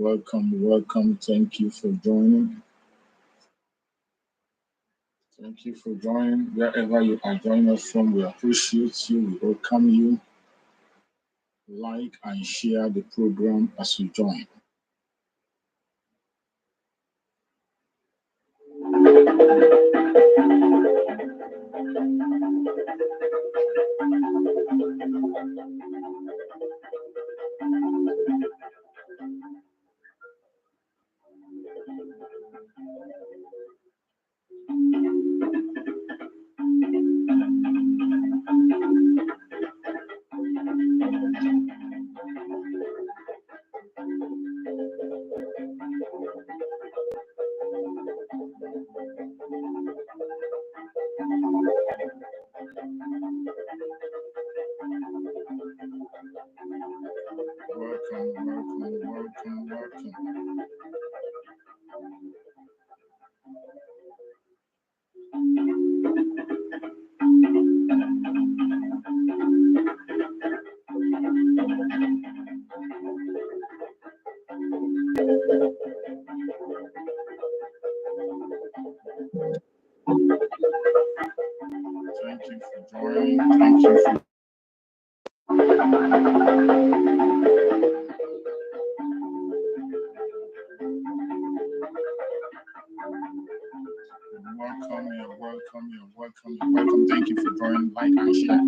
Welcome. Thank you for joining. Thank you for joining. Wherever you are joining us from, we appreciate you. We welcome you. Like and share the program as you join. Welcome. Thank you for joining. Thank you for welcome. Thank you for joining. Like and share.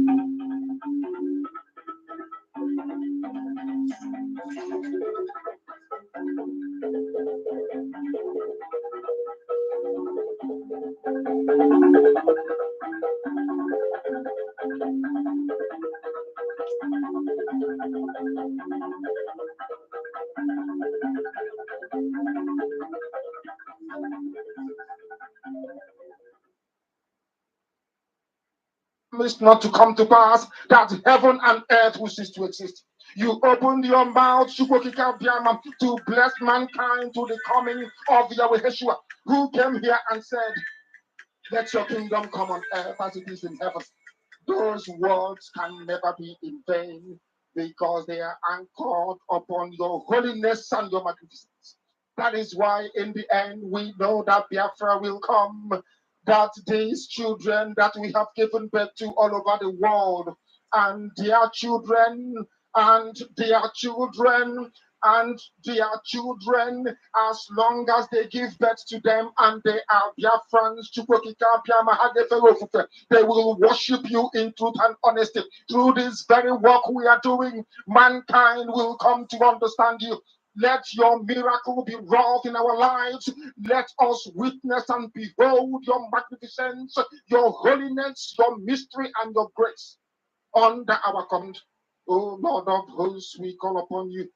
Not to come to pass, that heaven and earth will cease to exist. You opened your mouth to bless mankind to the coming of Yahweh Yeshua, who came here and said, let your kingdom come on earth as it is in heaven. Those words can never be in vain because they are anchored upon your holiness and your magnificence. That is why in the end we know that Biafra will come, that these children that we have given birth to all over the world, and their children, and their children, and their children, as long as they give birth to them and they are Biafrans, they will worship you in truth and honesty. Through this very work we are doing, mankind will come to understand you. Let your miracle be wrought in our lives. Let us witness and behold your magnificence, your holiness, your mystery, and your grace under our command. O Lord of hosts, we call upon you.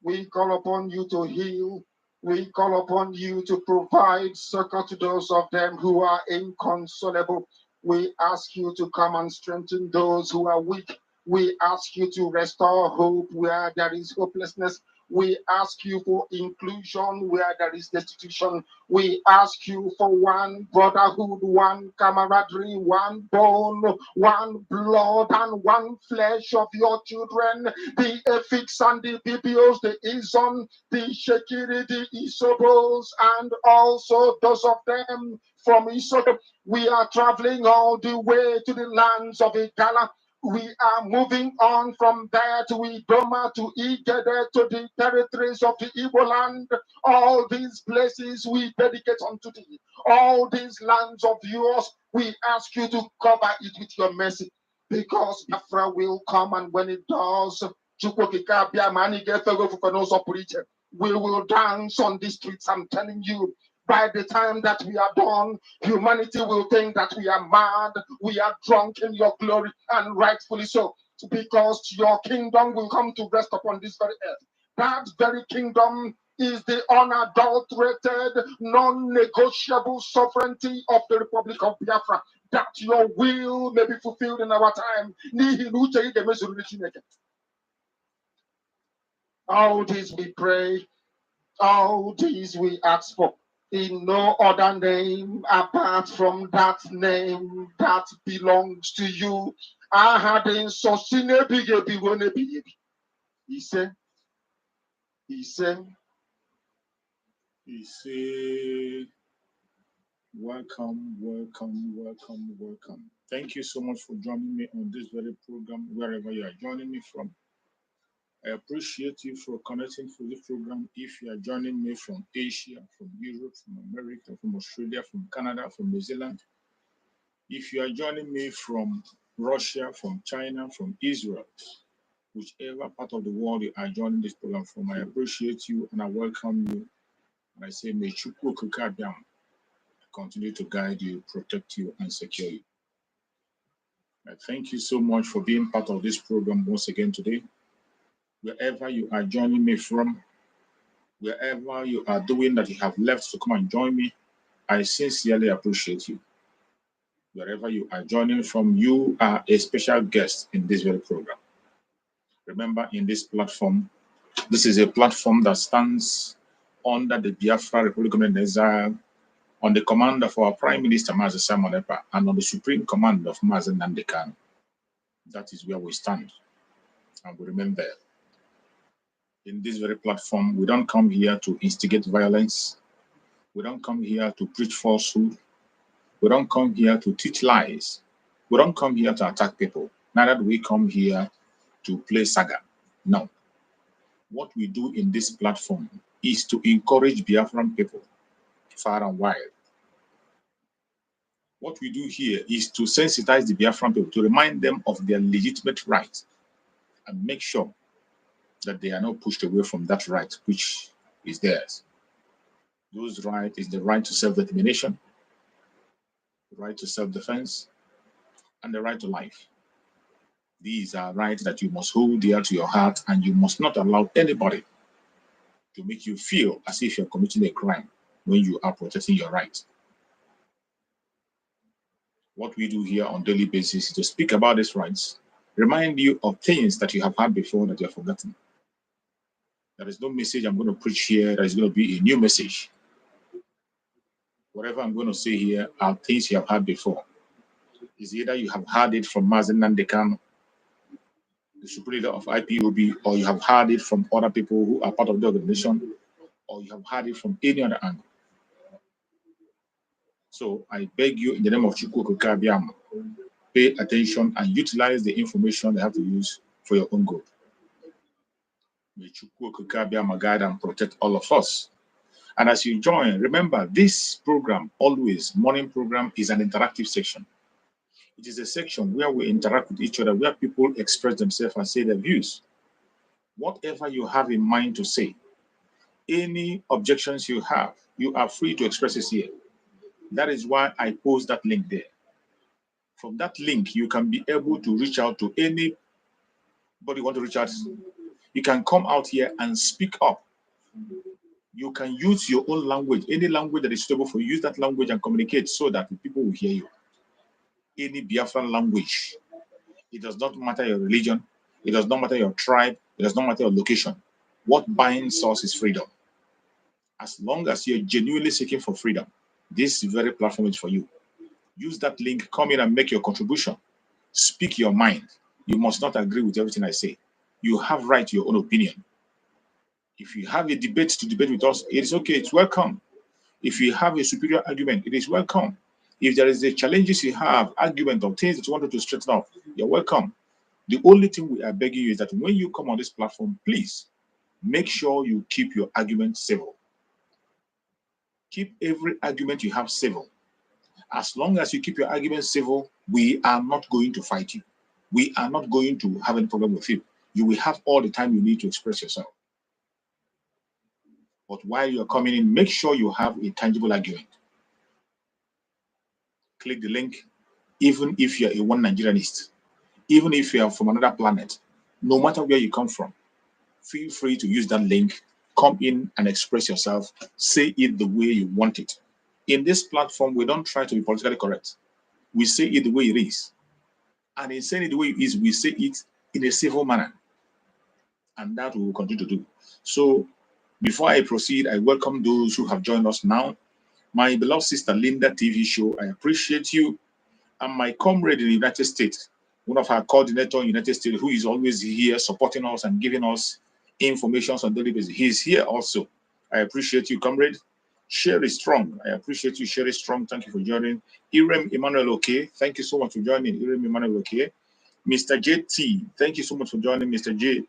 We call upon you to heal. We call upon you to provide succor to those of them who are inconsolable. We ask you to come and strengthen those who are weak. We ask you to restore hope where there is hopelessness. We ask you for inclusion where there is destitution. We ask you for one brotherhood, one camaraderie, one bone, one blood, and one flesh of your children. The Ephics and the Bibios, the Izon, the Shekiri, the Isobos, and also those of them from Isoto. We are traveling all the way to the lands of Igala. We are moving on from there to Idoma, to Igede, to the territories of the Igbo land. All these places we dedicate unto thee. All these lands of yours, we ask you to cover it with your mercy. Because Biafra will come, and when it does, we will dance on the streets. I'm telling you, by the time that we are done, humanity will think that we are mad, we are drunk in your glory, and rightfully so, because your kingdom will come to rest upon this very earth. That very kingdom is the unadulterated, non-negotiable sovereignty of the Republic of Biafra, that your will may be fulfilled in our time. All this we pray, all this we ask for, in no other name apart from that name that belongs to you. He said, We say welcome, welcome, welcome, welcome. Thank you so much for joining me on this very program, wherever you are joining me from. I appreciate you for connecting for this program. If you are joining me from Asia, from Europe, from America, from Australia, from Canada, from New Zealand, if you are joining me from Russia, from China, from Israel, whichever part of the world you are joining this program from, I appreciate you and I welcome you. And I say, may Chukwu Kukabiyam continue to guide you, protect you, and secure you. I thank you so much for being part of this program once again today. Wherever you are joining me from, wherever you are doing that you have left to come and join me, I sincerely appreciate you. Wherever you are joining from, you are a special guest in this very program. Remember, in this platform, this is a platform that stands under the Biafra Republic of Exile, on the command of our Prime Minister, Mazi Simon Ekpa, and on the supreme command of Mazi Nnamdi Kanu. That is where we stand, and we remain there. In this very platform, we don't come here to instigate violence. We don't come here to preach falsehood. We don't come here to teach lies. We don't come here to attack people. Neither do we come here to play saga. No. What we do in this platform is to encourage Biafran people far and wide. What we do here is to sensitize the Biafran people, to remind them of their legitimate right and make sure that they are not pushed away from that right which is theirs. Those right is the right to self-determination, the right to self-defense, and the right to life. These are rights that you must hold dear to your heart, and you must not allow anybody to make you feel as if you're committing a crime when you are protecting your rights. What we do here on a daily basis is to speak about these rights, remind you of things that you have heard before that you have forgotten. There is no message I'm going to preach here that is going to be a new message. Whatever I'm going to say here are things you have heard before. It's either you have heard it from Mazi Nnamdi Kanu, the supreme leader of IPOB, or you have heard it from other people who are part of the organization, or you have heard it from any other angle. So I beg you in the name of Chukwu Kukabiyam, pay attention and utilize the information they have to use for your own good. May Chukwu Kukabiyam guide and protect all of us. And as you join, remember this program, always morning program, is an interactive section. It is a section where we interact with each other, where people express themselves and say their views. Whatever you have in mind to say, any objections you have, you are free to express it here. That is why I post that link there. From that link, you can be able to reach out to anybody you want to reach out. You can come out here and speak up. You can use your own language, any language that is suitable for you. Use that language and communicate so that people will hear you. Any Biafran language. It does not matter your religion. It does not matter your tribe. It does not matter your location. What binds us is freedom. As long as you're genuinely seeking for freedom, this very platform is for you. Use that link, come in and make your contribution. Speak your mind. You must not agree with everything I say. You have right to your own opinion. If you have a debate to debate with us, it is okay, it's welcome. If you have a superior argument, it is welcome. If there is a challenges you have, argument or things that you wanted to straighten up, you're welcome. The only thing we are begging you is that when you come on this platform, please make sure you keep your argument civil. Keep every argument you have civil. As long as you keep your argument civil, we are not going to fight you. We are not going to have any problem with you. You will have all the time you need to express yourself. But while you're coming in, make sure you have a tangible argument. Click the link, even if you're a one Nigerianist, even if you are from another planet, no matter where you come from, feel free to use that link, come in and express yourself, say it the way you want it. In this platform, we don't try to be politically correct. We say it the way it is. And in saying it the way it is, we say it in a civil manner. And that we will continue to do. So before I proceed, I welcome those who have joined us now. My beloved sister Linda TV show, I appreciate you. And my comrade in the United States, one of our coordinators in the United States, who is always here supporting us and giving us information on daily basis. He's here also. I appreciate you, comrade. Sherry Strong, I appreciate you, Sherry Strong. Thank you for joining. Irem Emmanuel OK, thank you so much for joining. Irem Emmanuel OK. Mr. JT, thank you so much for joining. Mr. TJ.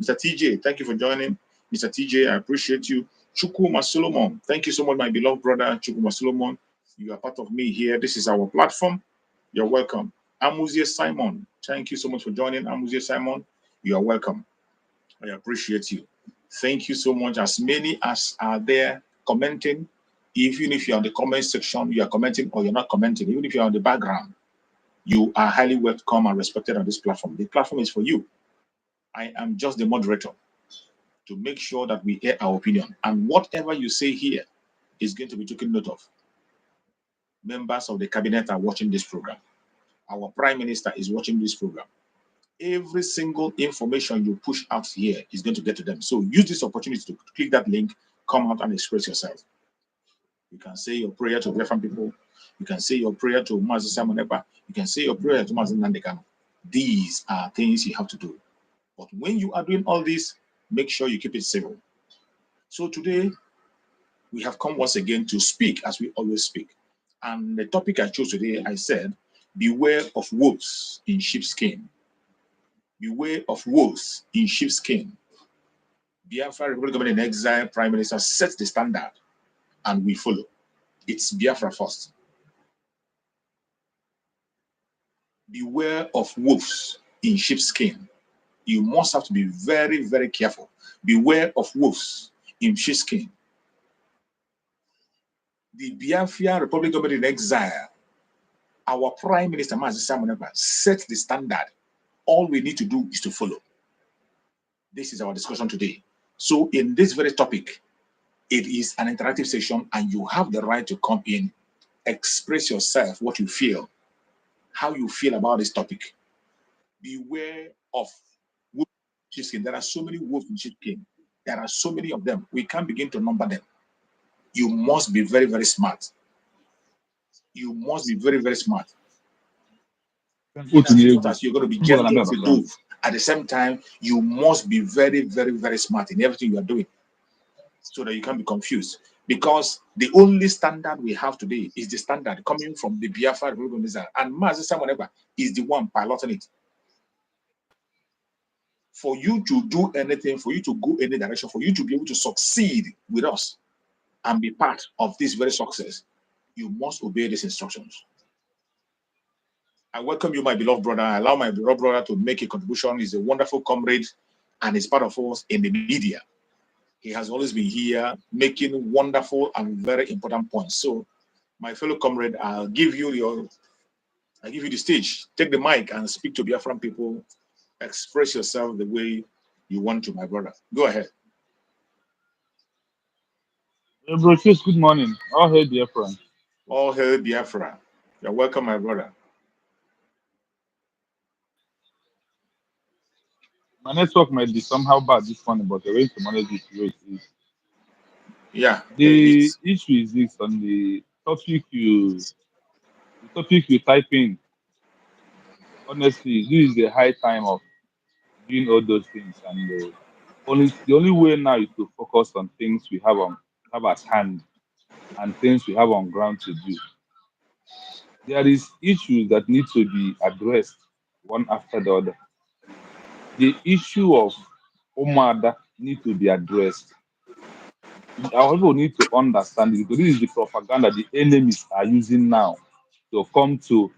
Mr. TJ, thank you for joining. Mr. TJ, I appreciate you. Chukuma Solomon, thank you so much, my beloved brother Chukuma Solomon. You are part of me here. This is our platform. You're welcome. Amuzie Simon, thank you so much for joining. Amuzie Simon, you are welcome. I appreciate you. Thank you so much. As many as are there commenting, even if you're on the comment section, you are commenting or you're not commenting, even if you're on the background, you are highly welcome and respected on this platform. The platform is for you. I am just the moderator to make sure that we hear our opinion. And whatever you say here is going to be taken note of. Members of the cabinet are watching this program. Our prime minister is watching this program. Every single information you push out here is going to get to them. So use this opportunity to click that link, come out and express yourself. You can say your prayer to different people. You can say your prayer to Mazi Simon Eba. You can say your prayer to Mazi Nandekano. These are things you have to do. But when you are doing all this, make sure you keep it civil. So today, we have come once again to speak as we always speak. And the topic I chose today, I said, beware of wolves in sheepskin. Beware of wolves in sheepskin. Biafra Republic Government in Exile Prime Minister sets the standard and we follow. It's Biafra first. Beware of wolves in sheepskin. You must have to be very, very careful. Beware of wolves in sheepskin. The Biafra Republic Government in Exile, our Prime Minister Mazi Simon Ekpa, set the standard. All we need to do is to follow. This is our discussion today. So in this very topic, it is an interactive session and you have the right to come in, express yourself, what you feel, how you feel about this topic. Beware of wolves in sheepskin. There are so many wolves in sheepskin. There are so many of them. We can't begin to number them. You must be very, very smart. You must be very, very smart. As you're going to be gentle as a dove. At the same time, you must be very, very, very smart in everything you are doing so that you can't be confused. Because the only standard we have today is the standard coming from the Biafra Republic, and Mazi Simon Ekpa is the one piloting it. For you to do anything, for you to go any direction, for you to be able to succeed with us and be part of this very success, you must obey these instructions. I welcome you, my beloved brother. I allow my beloved brother to make a contribution. He's a wonderful comrade and he's part of us in the media. He has always been here making wonderful and very important points. So, my fellow comrade, I'll give you the stage. Take the mic and speak to Biafran people. Express yourself the way you want to, my brother. Go ahead. Brgie, good morning. All hail Biafra. All hail Biafra. You're welcome, my brother. My network might be somehow bad this morning, but the way to manage it the way it is. Yeah. The issue is this on the topic you type in. Honestly, this is the high time of doing all those things, and the only way now is to focus on things we have at hand and things we have on ground to do. There is issues that need to be addressed one after the other. The issue of Omada need to be addressed. Our people need to understand it because this is the propaganda the enemies are using now to come to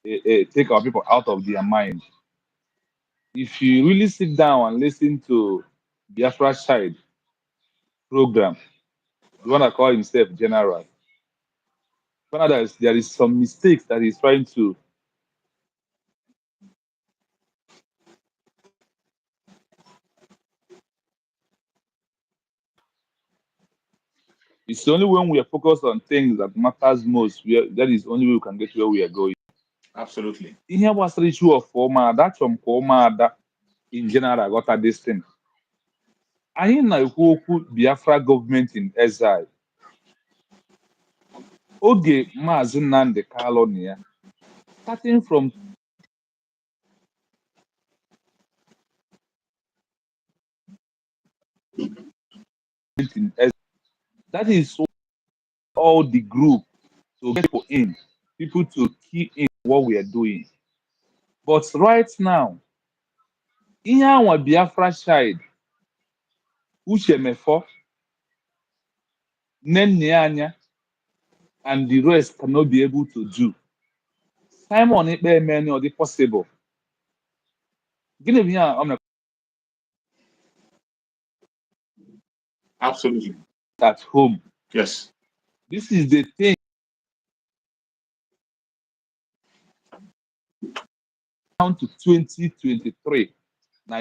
take our people out of their mind. If you really sit down and listen to Biafra Child program, the one that call himself General, there is some mistakes that he's trying to. It's only when we are focused on things that matters most, that is only way we can get where we are going. Absolutely. Ihe gbasara issue of ụmụada chọrọ m ka ụmụada in general ghọta this thing. Anyị na-ekwu okwu Biafra gọọmenti in exile. Oge Maazị Nnamdi Kanu na ya, starting from in exile, That is all the group to get people to key in what we are doing. But right now, ihe anwa Biafra child, Uche Mefo, Nenni Anya, and the rest cannot be able to do. Simon Ikpe Emeni or the possible. Gịnị bụ ihe a ọ Absolutely. at home? Yes. This is the thing. Down to 2023. Na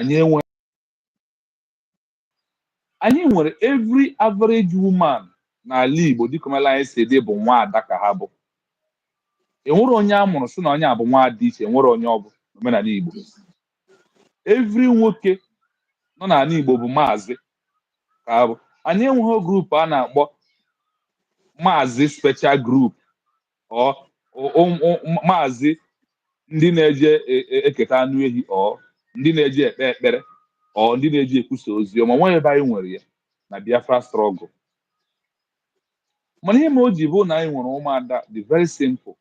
anyị nwere every average woman n'ala Igbo dịka anyị si dị bụ nwaada ka ha bụ. Enwere onye a mụrụ sị na onye a bụ nwaada iche, enwere onye ọ bụ omenala Igbo. Every nwoke nọ n'ala Igbo bụ maazị ka ha bụ. Anyị enweghị group a na-akpọ maazị special group or maazị ndị na-eje eketa anụ ehi or ndị na-eje ekpe ekpere or ndị na-eje ekwusa ozi ọma. Nwa ebe anyị nwere ya na Biafra struggle. Mana ihe ma o ji bụ na anyị nwere ụmụada dị very simple.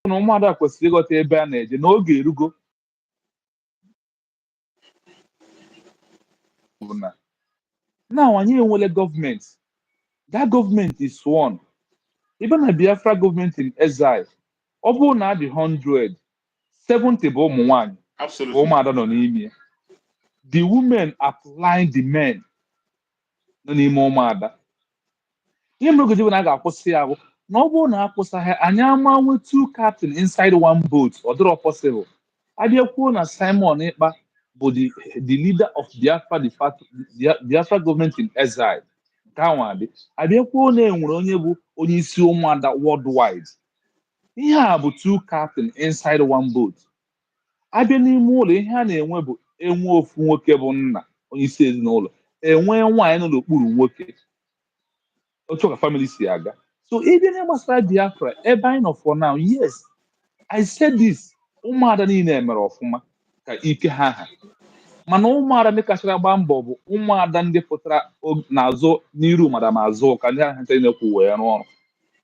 Na ụmụada kwesịrị ịghọta ebe a na-eje n'oge erugo. Now anyị enwele gọọmenti. That government is one. Even na Biafra government in exile, ọ bụrụ na adị 100, 70 bụ ụmụ nwanyị. Absolutely. Ụmụada nọ n'ime. The women applying the men nọ n'ime ụmụada. Ihe mere oge na a ga-akwụsị ya bụ na ọ bụrụ na akwụsịghị anyị amanwe two captain inside one boat, ọ dịrọ possible. Abịakwuo na Simon Ikpa bụ the leader of Biafra government in exile. Nke ahụ adị. Abịakwuo na enwere onye bụ onye isi ụmụada worldwide. Ihe a bụ two captain inside one boat. Abịa n'ime ụlọ ihe a na-enwe bụ enwe ofu nwoke bụ nna onye isi ezinụlọ, enwe nwaanyị nọ n'okpuru nwoke. Otu ka family si aga. So ịbịa na gbasara Biafra ebe anyị nọ for now, yes, I said this, ụmụada niile emere ọfụma ka ike ha. Mana ụmụada ndị kachara gba mbọ bụ ụmụada ndị pụtara n'azụ n'iru madam azụ ka ndị ahụ na-ekwu wee rụọ ọrụ.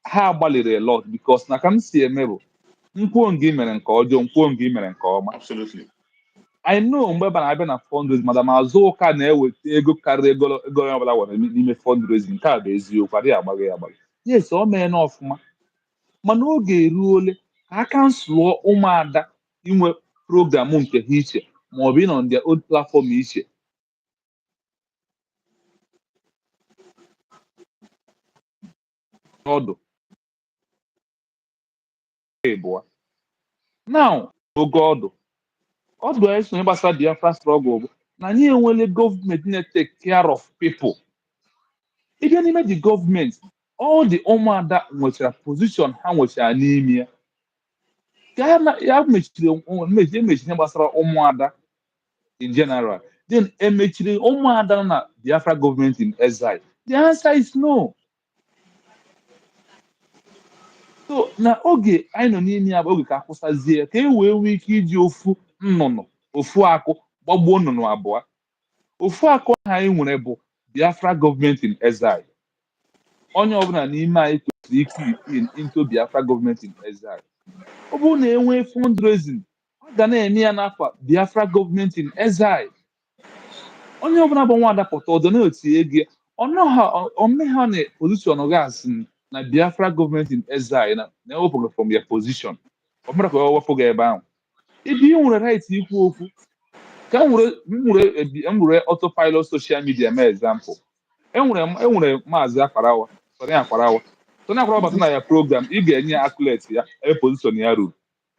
Ha gbalịrị a lot because na ka m si eme bụ nkwuo nke mere nke ọjọọ, nkwuo nke mere nke ọma. Absolutely. I know mgbe ebe na-abịa na fundraising madam Azụka na-eweta ego karịrị ego onye ọbụla nwere n'ime fundraising. Nke a bụ eziokwu, adịghị agbaghị ya agbaghị. Yes, o mee n'ọfụma. Mana oge eruole ka a kansụlụọ ụmụada inwe program nke ha iche ma ọ bụ ịnọ ndị old platform iche. Ọdụ now oge ọdụ anyị sonye gbasara Biafra struggle bụ na anyị enwele gọọmenti na-take care of people. Ịbịa n'ime the gọọmenti, all the ụmụada nwechara position ha nwechara n'ime ya. Ka ya mechiri ihe gbasara ụmụada in general, then emechiri ụmụada na Biafra gọọmenti in exile. The answer is no. So na oge anyị nọ n'ime ya bụ oge ka akwụsazie ka e wee nwee ike iji ofu nnụnụ ofu akụ gbagbuo nnụnụ abụọ. Ofu akụ ha anyị nwere bụ Biafra gọọmenti in exile. Onye ọbụla n'ime anyị kwesịrị ike into Biafra gọọmenti in exile. Ọ bụrụ na enwee fundraising, ọ ga na-eme ya n'afọ Biafra gọọmenti in exile. Onye ọbụla bụ nwaada pụta ọdọ na-eti ego ha na position gasị na Biafra gọọmenti in exile na ewepụghị from their position. Ọ bụrụ ka ọ wepụ gị ebe ahụ. Ibi ị nwere right ikwu okwu. Ka m were autopilot social media mee example. Enwere maazị Akparawa, Tony Akparawa bata na ya program, ị ga-enye ya accolade ya ebe position ya ruru.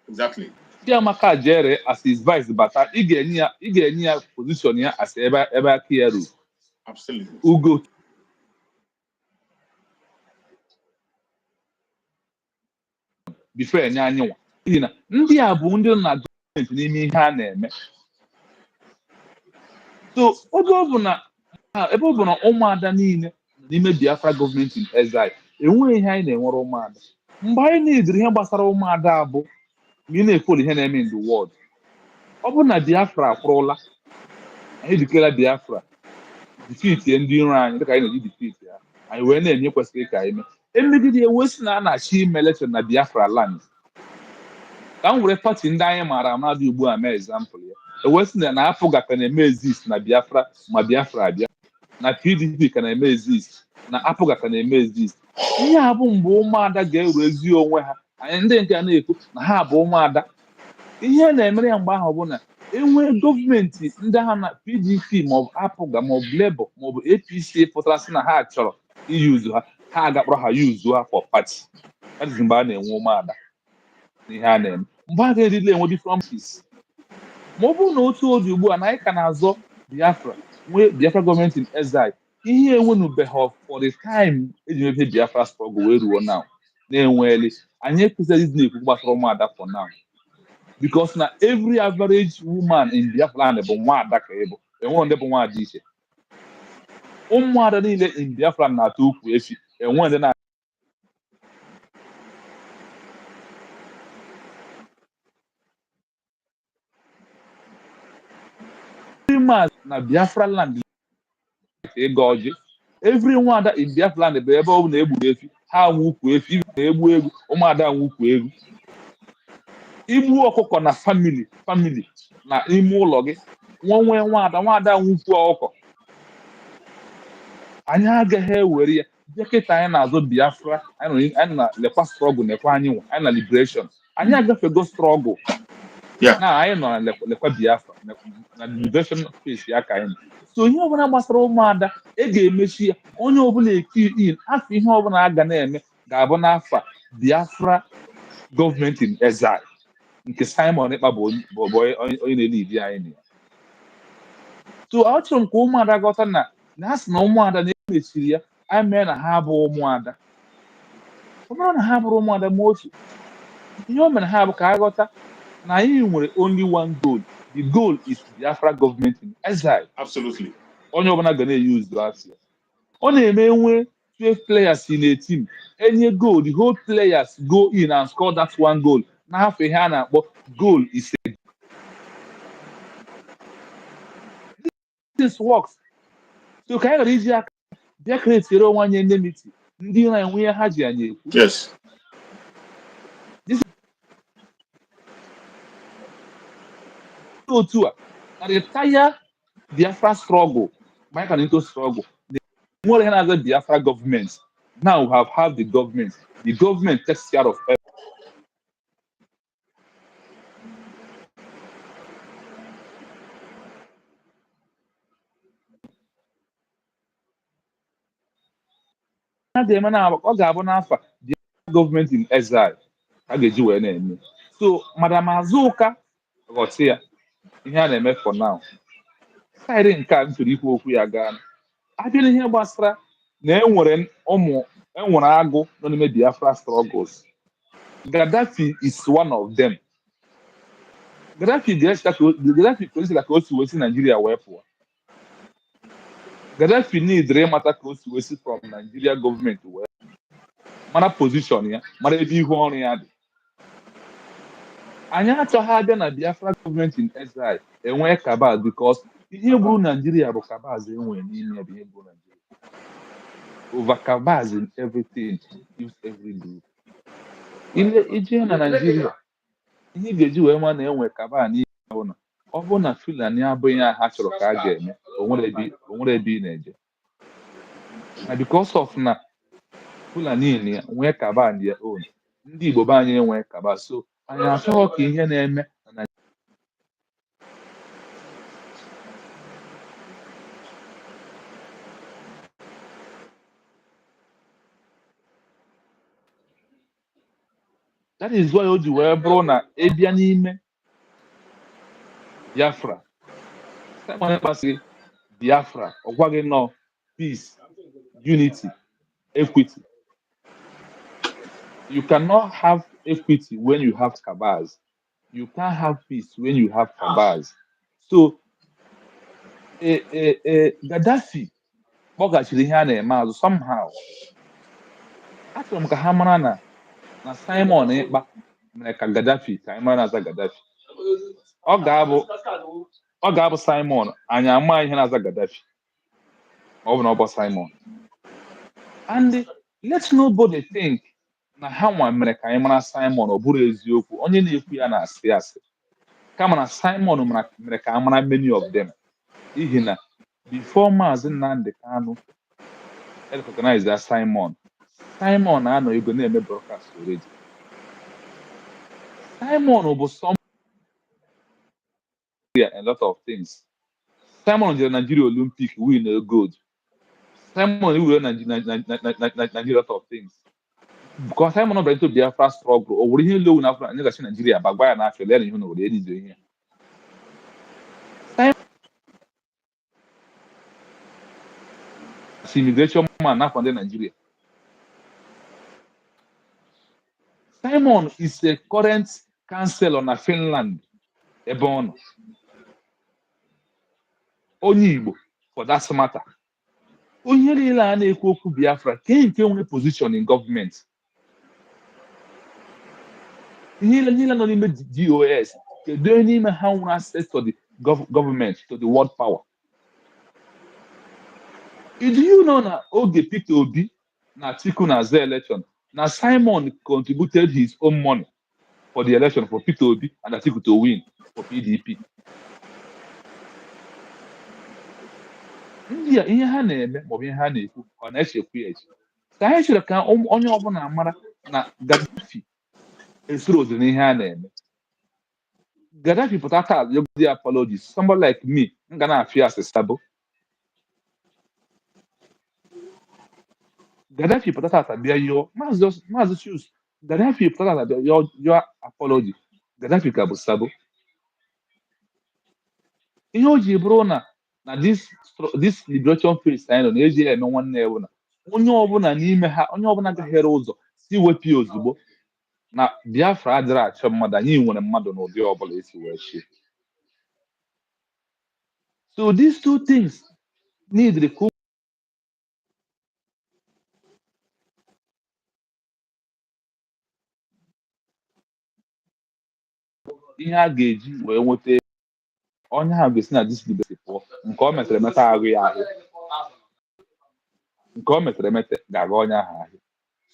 Exactly. Chiamaka Jere as his vice bata, ị ga-enye ya position ya as ebe aka ya ruru. Absolutely. Ugo before enye anyị nwa. N'ihi na ndị a bụ ndị nọ na gọọmenti n'ime ihe a na-eme. So ebe ọ bụ na ụmụada niile n'ime Biafra gọọmenti in exile, enweghị ihe anyị na-enwere ụmụada. Mgbe anyị na-ediri ihe gbasara ụmụada bụ ma ị na-efoli ihe na-eme in the world. Ọ bụrụ na Biafra akwụrụla, anyị edikela Biafra, defeat ndị iro anyị dịka anyị na-eji defeat ya anyị wee na-eme kwesịrị ka anyị mee emegide ewe si na a na-achị ime election na Biafra land ka m were pati ndị anyị maara amadụ ugbu a mee example ya ewe si na afọ ga ka na-eme exist na Biafra ma Biafra abịa na PDP ka na-eme exist na afọ ga ka na-eme exist ihe a bụ mgbe ụmụada ga-ewurezi onwe ha anyị ndị nke a na-ekwu na ha bụ ụmụada ihe na-emere ya mgbe ahụ bụ na enwee gọọmenti ndị agha na PDP maọbụ apụga maọbụ Labour maọbụ APC pụtara sị na ha chọrọ iyuzu ha agakpọrọ ha yuzu ha for party adịghị mgbe a na-enwe ụmụada n'ihe a na-eme mgbe a ga-erile enwe differences ma ọ bụrụ na otu odi ugbu a na anyị ka na-azọ Biafra nwee Biafra gọọmenti in exile ihe enwenubeghị for the time eji mebe Biafra struggle wee ruo now na-enweeli anyị ekwesịghị na-ekwu gbasara ụmụada for now because na every average woman in Biafra land bụ nwaada ka ịbụ enwere ndị bụ nwaada iche ụmụada niile in Biafra na-ata ukwu efi enwere ndị na every man na Biafra land ịga ọjị every nwaada in Biafra land bụ ebe ọ bụ na egburu efi ha nwe ukwu efi na-egbu egwu ụmụada nwe ukwu egwu igbu ọkụkọ na famili na ime ụlọ gị nwee nwaada nwukwu ọkụkọ anyị agaghị ewere ya dịkịta anyị na-azụ Biafra anyị na lekwa strọgụl nekwa anyị na liberation anyị agafego strọgụl na anyị nọ na lekwa Biafra na liberation space ya ka anyị so ihe ọbụla gbasara ụmụada ga-emechi ya onye ọbụla in afọ ihe ọbụla a ga na-eme ga-abụ n'afọ Biafra gọọmenti in exile nke Simon Ekpa bụ onye na-elidi anyị na ya so achọrọ m ka ụmụada ghọta na ha sị na ụmụada na-emechiri ya anyị mee na ha bụ ụmụada ọ bụrụ na ha bụrụ ụmụada ma otu ihe o mere ha bụ ka a ghọta na anyị nwere only one goal the goal is Biafra government in exile Absolutely. onye ọbụla ga na-eyuzu asị ọ na-eme nwe 12 players in a team enye goal the whole players go in and score that one goal n'afọ ihe a na-akpọ goal is a this works so ka anyị ghara iji aka bịa kretiere onwe anyị enmity ndị na-enwe ihe ha ji anyị ekwu Yes. otu a na retire Biafra struggle my can into struggle nwere ihe na-aza Biafra government now we have the government takes care of everything. Ọ ga-abụ n'afọ Biafra government in exile a ga-eji wee na-eme so Madam Azuka ghọta ya ihe a na-eme for now saịrị nke a ntụrụ ikwu okwu ya gaa abịa n'ihe gbasara na enwere agụ nọ n'ime Biafra struggles Gaddafi is one of them. Gaddafi kwesịrị ka o si wee si Nigeria wee pụọ Gaddafi needre ịmata ka o si wee si from Nigeria gọọmenti wee mara position ya mara ebe ihu ọrụ ya dị anyị achọghị abịa na Biafra gọọmenti in exile enwee kabal because ihe gburu Nigeria bụ kabaz enwere n'ime ya bụ ihe gburu Nigeria over kabaz in everything use every group ije na Nigeria ihe ga-eji wee ma na enwe kabal n'ihe ọbụla ọ bụrụ na Fulani abụghị ya ha chọrọ ka a ga-eme onwere ebe ị na-eje na because of na Fulani nwee kabal ya own ndị Igbo be anyị enwee kabal so anyị achọghị ka ihe na-eme na that is why o ji wee bụrụ na ịbịa n'ime Biafra Simon Ekpa sị Biafra ọ gwaghị nọ peace unity equity you cannot have equity when you have cabals you can't have peace when you have cabals so Gaddafi kpọghachiri ihe a na-eme azụ somehow achọrọ m ka ha mara na Simon Ekpa mere ka Gaddafi ka anyị mara na-aza Gaddafi ọ ga-abụ Simon anyị ama ihe na-aza Gaddafi Over Simon. And let nobody think na ha nwa mere ka anyị mara Simon ọ bụrụ eziokwu onye na-ekwu ya na-asị asị kama na Simon mere ka a mara many of them n'ihi na before Maazị Nnamdi Kanu recognize that Simon na-anọ ego na-eme broadcast already. Simon bụ some a lot of things. Simon jere Nigeria Olympic win a gold. Simon were Nigeria lot of things. Because Simon bịara into Biafra struggle o nwere ihe lowu na Afro anyị gachi Nigeria bagba ya n'afọ lere ihe n'obodo enizo ihe. Immigration man n'afọ ndị Nigeria. Simon is a current chancellor na Finland ebe ọ nọ. Onye Igbo for that matter. Onye niile a na-ekwu okwu Biafra ke nke nwere position in government. Niile nọ n'ime DOS kedu onye n'ime ha nwere access to the government, to the world power. Did you know na oge Peter Obi na Atiku na the election na Simon contributed his own money for the election for Peter Obi and Atiku to win for PDP. Ndị a ihe ha na-eme maọbụ ihe ha na-ekwu ọ na-echekwa ya eche ka anyị chere ka onye ọbụla mara na Gaddafi esoro ụzọ n'ihe a na-eme. Gaddafi pụta taa yogodi apologies. Somebody like me m ga na-afịa asị sabo. Gaddafi pụta taa bịa yọọ Maazị Chius Gaddafi pụta taa bịa yọọ apology. Gaddafi ka bụ sabo. Ihe o ji bụrụ na this liberation phase anyị nọ na-eji eme nwanne ya bụ na onye ọbụla n'ime ha onye ọbụla gaghịrị ụzọ si wepụ ya ozugbo na Biafra adịrị achọ mmadụ anyị nwere mmadụ n'ụdị ọbụla esi wee chi. So these two things need the ihe a ga-eji wee nweta onye ha ga-esi na this liberation pụọ nke o metere emete ahụ ya ahụ nke o metere emete ga-aga onye ahụ ahụ.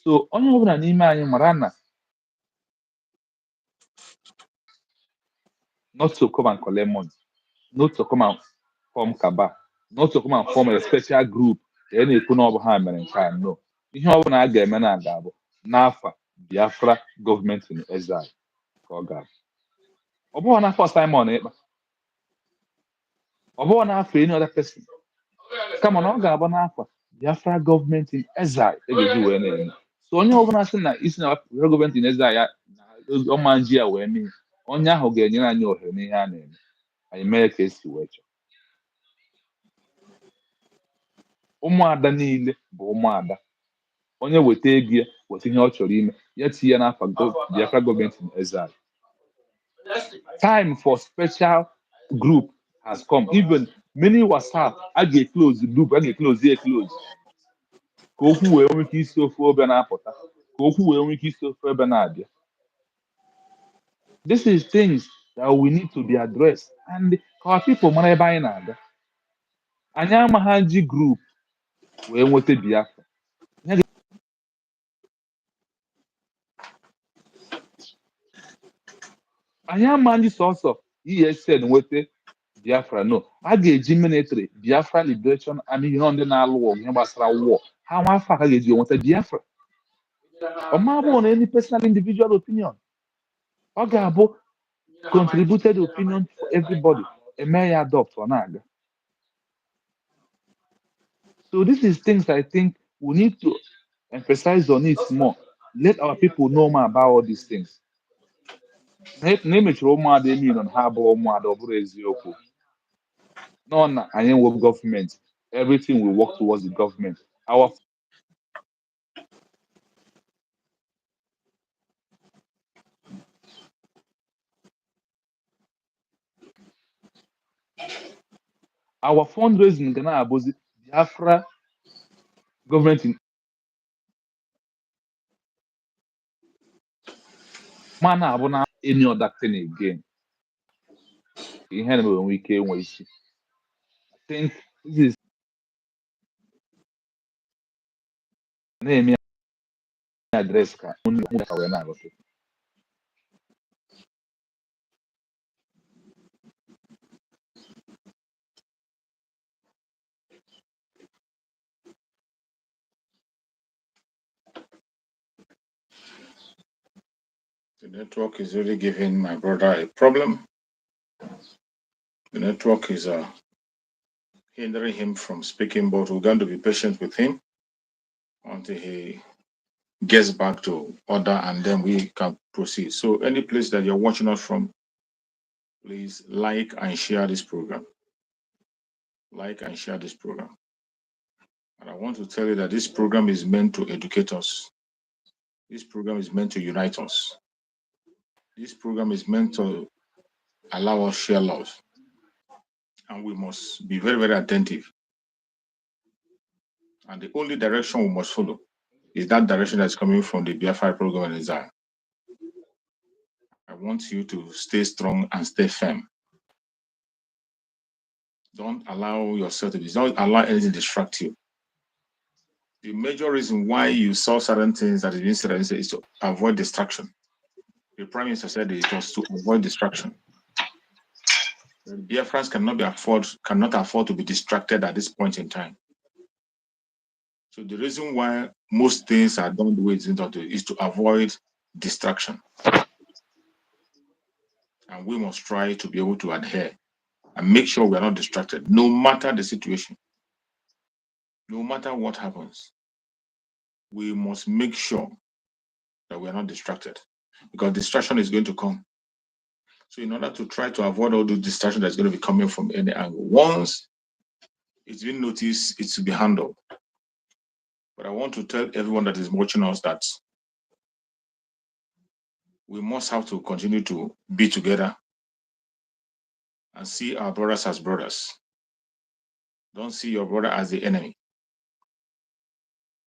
So onye ọbụla n'ime anyị mara na not to come and collect money, not to come and form cabal, not to come and form a special group ka na-ekwu na ọ bụ ha mere nke a. No, ihe ọbụla a ga-eme na ga-abụ n'afọ Biafra gọọmenti in exile ka ọ ga-abụ. Ọ bụghị n'afọ Simon Ekpa, ọ bụghị n'afọ any other person, kama na ọ ga-abụ n'afọ Biafra gọọmenti in exile ga-eji wee na-eme. So onye ọbụla sị na isi na gọọmenti in exile ya ọma nji ya wee mee onye ahụ ga-enyere anyị ohere n'ihe a na-eme anyị mee ka esi wee chọọ. Ụmụada niile bụ ụmụada. Onye weta ego ya weta ihe ọ chọrọ ime ya tinye n'afọ Biafra gọọmenti in exile. Time for special group has come. Even many WhatsApp a ga-close group a ga-close ka okwu wee nwee ike isi ofe ebe na-apụta ka okwu wee nwee ike isi ofe ebe na-abịa. This is things that we need to be addressed and our people mara ebe anyị na-aga. Anyị amaghị ji group wee nweta Biafra. Anyị amaghị sọsọ ESN nweta Biafra. No, a ga-eji military Biafra Liberation Army ihe ndị na-alụ ọgụ ihe gbasara war ha nwa afọ ka ga-eji nweta Biafra. Ọ bụ na any personal individual opinion ọ ga-abụ contributed opinion for everybody eme ya adopt ọ na-aga. So this is things I think we need to emphasize on it more. Let our people know more about all these things. Na emechiri ụmụada emi nọ ha abụọ ụmụada ọ bụrụ eziokwu nọ na anyị nwe gọọmenti everything will work towards the government. Our fundraising ga na-abụzi Biafra gọọmenti ma na-abụ na any other thing again. Ihe na-enwe ike enwe isi. I think this is na-eme address ka ụmụ ka wee na-aghọta. The network is really giving my brother a problem. The network is hindering him from speaking, but we're going to be patient with him until he gets back to order, and then we can proceed. So any place that you're watching us from, please like and share this program. Like and share this program. And I want to tell you that this program is meant to educate us. This program is meant to unite us. This program is meant to allow us share love. And we must be very, very attentive. And the only direction we must follow is that direction that's coming from the Biafra program in Zion. I want you to stay strong and stay firm. Don't allow yourself to be, don't allow anything to distract you. The major reason why you saw certain things that is being said is to avoid distraction. The Prime Minister said it was to avoid distraction. The Biafrans cannot afford to be distracted at this point in time. So the reason why most things are done the way it's done is to avoid distraction. And we must try to be able to adhere and make sure we are not distracted, no matter the situation. No matter what happens, we must make sure that we are not distracted, because distraction is going to come. So in order to try to avoid all those distractions that's going to be coming from any angle, once it's been noticed, it's to be handled. But I want to tell everyone that is watching us that we must have to continue to be together and see our brothers as brothers. Don't see your brother as the enemy.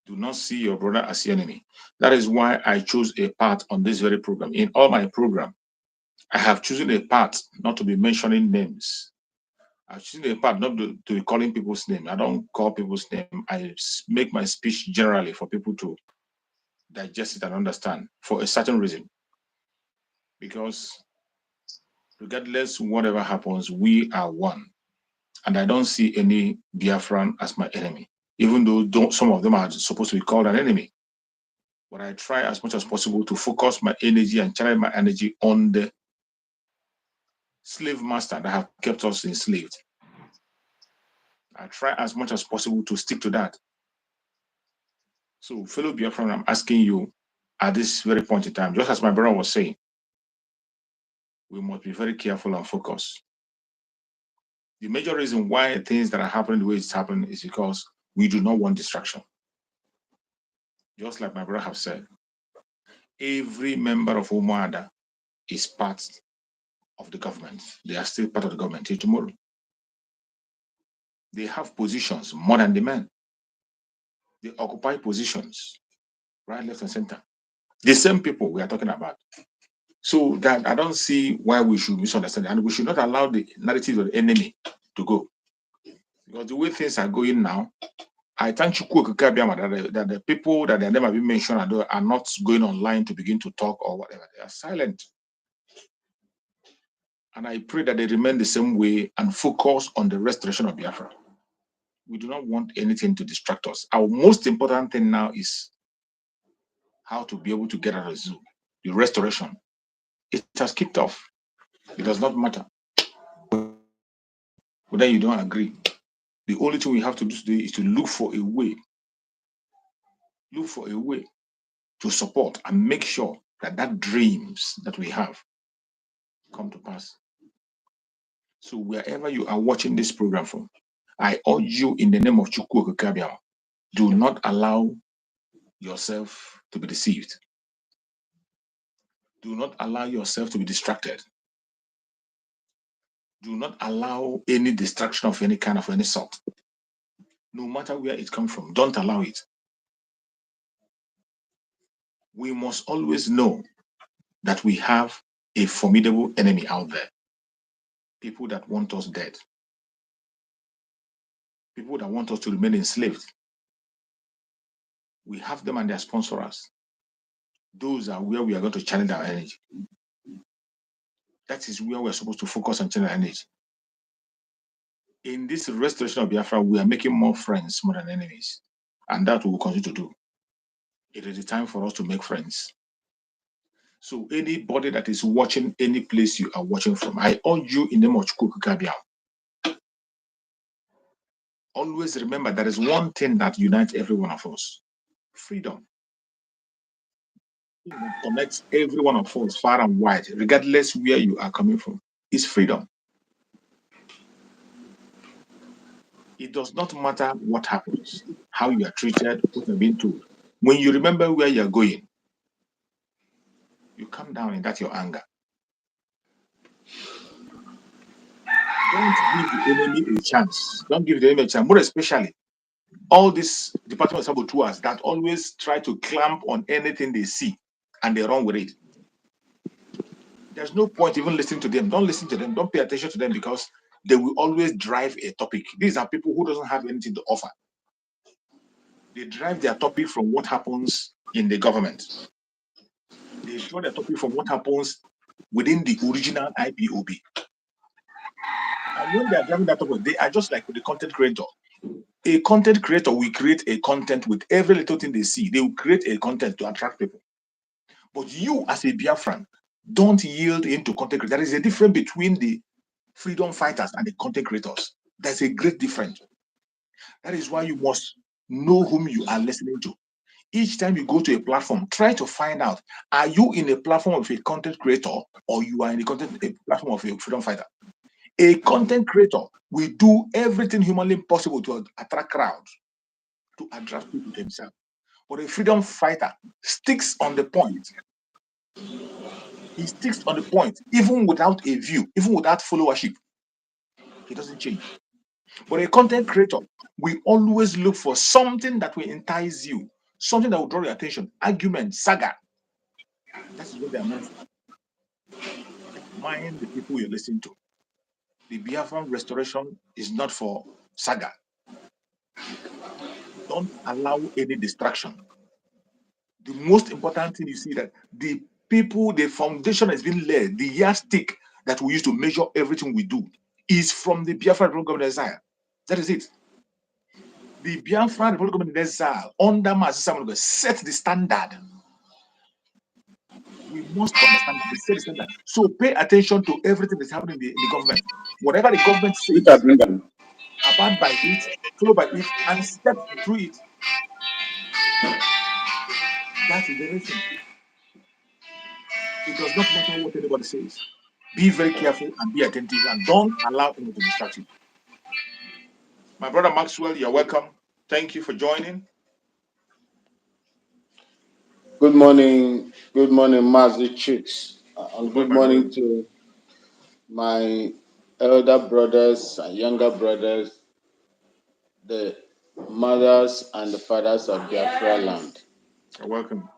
Do not see your brother as the enemy. That is why I chose a part on this very program. In all my program, I have chosen a part not to be mentioning names. I've chosen a part not to be calling people's name. I don't call people's name. I make my speech generally for people to digest it and understand for a certain reason. Because regardless whatever happens, we are one. And I don't see any Biafran as my enemy, even though some of them are supposed to be called an enemy. But I try as much as possible to focus my energy and channel my energy on the slave master that have kept us enslaved. I try as much as possible to stick to that. So, fellow Biafran, I'm asking you at this very point in time, just as my brother was saying, we must be very careful and focused. The major reason why things that are happening the way it's happening is because we do not want distraction. Just like my brother have said, every member of Umuada is part of the government. They are still part of the government till tomorrow. They have positions more than the men. They occupy positions right, left, and center. The same people we are talking about. So that I don't see why we should misunderstand, and we should not allow the narrative of the enemy to go. Because the way things are going now, I thank you that the people that their name have been mentioned are not going online to begin to talk or whatever. They are silent. And I pray that they remain the same way and focus on the restoration of Biafra. We do not want anything to distract us. Our most important thing now is how to be able to get out of the zoo. The restoration. It has kicked off. It does not matter whether you don't agree. The only thing we have to do today is to look for a way to support and make sure that dreams that we have come to pass. So wherever you are watching this program from, I urge you in the name of Chukwu Okike, do not allow yourself to be deceived. Do not allow yourself to be distracted. Do not allow any distraction of any kind, of any sort. No matter where it comes from, don't allow it. We must always know that we have a formidable enemy out there. People that want us dead. People that want us to remain enslaved. We have them and they sponsor us. Those are where we are going to channel our energy. That is where we're supposed to focus on channel energy. In this restoration of Biafra, we are making more friends more than enemies. And that we will continue to do. It is the time for us to make friends. So anybody that is watching any place you are watching from, I urge you in the name of Chukwu. Always remember there is one thing that unites every one of us: freedom. It connects every one of us far and wide, regardless where you are coming from. It's freedom. It does not matter what happens, how you are treated, what you're being told. When you remember where you're going, you calm down in that your anger. Don't give the enemy a chance. Don't give the enemy a chance. More especially, all these Department of Saboteurs that always try to clamp on anything they see and they run with it. There's no point even listening to them. Don't listen to them. Don't pay attention to them because they will always drive a topic. These are people who doesn't have anything to offer. They drive their topic from what happens in the government. They draw their topic from what happens within the original IPOB. And when they are driving that topic, they are just like the content creator. A content creator will create a content with every little thing they see. They will create a content to attract people. But you, as a Biafran, don't yield into content creators. There is a difference between the freedom fighters and the content creators. There's a great difference. That is why you must know whom you are listening to. Each time you go to a platform, try to find out, are you in a platform of a content creator or you are in a platform of a freedom fighter? A content creator will do everything humanly possible to attract crowds, to attract people to himself. But a freedom fighter sticks on the point. He sticks on the point, even without a view, even without followership. He doesn't change. But a content creator will always look for something that will entice you, something that will draw your attention, argument, saga. That is what they are known for. Mind the people you listen to. The Biafran restoration is not for saga. Don't allow any distraction. The most important thing you see that the people, the foundation has been laid, the yardstick that we use to measure everything we do is from the Biafra Republic of Exile. That is it. The Biafra Republic of Exile under Masisa set the standard. We must understand that they set the standard. So pay attention to everything that's happening in the government. Whatever the government says, abide by it, follow by it, and step through it. That is the reason. It does not matter what anybody says. Be very careful and be attentive and don't allow anyone to distract you. My brother Maxwell, you're welcome. Thank you for joining. Good morning, Mazi Chicks, and good morning to my elder brothers and younger brothers, the mothers and the fathers of Biafra land. You're welcome.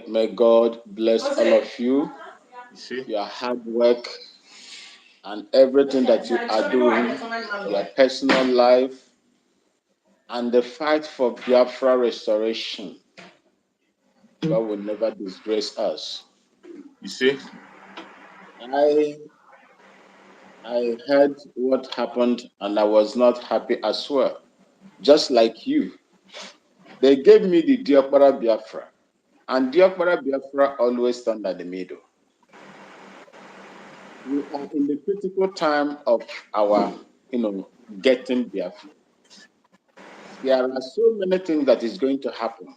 May God bless all of you, your hard work, and everything that you are doing, your personal life, and the fight for Biafra restoration. God will never disgrace us. You see? I heard what happened and I was not happy as well. Just like you. They gave me the Diokpara Biafra. And Diokpara Biafra always stand at the middle. We are in the critical time of our, getting Biafra. There are so many things that is going to happen.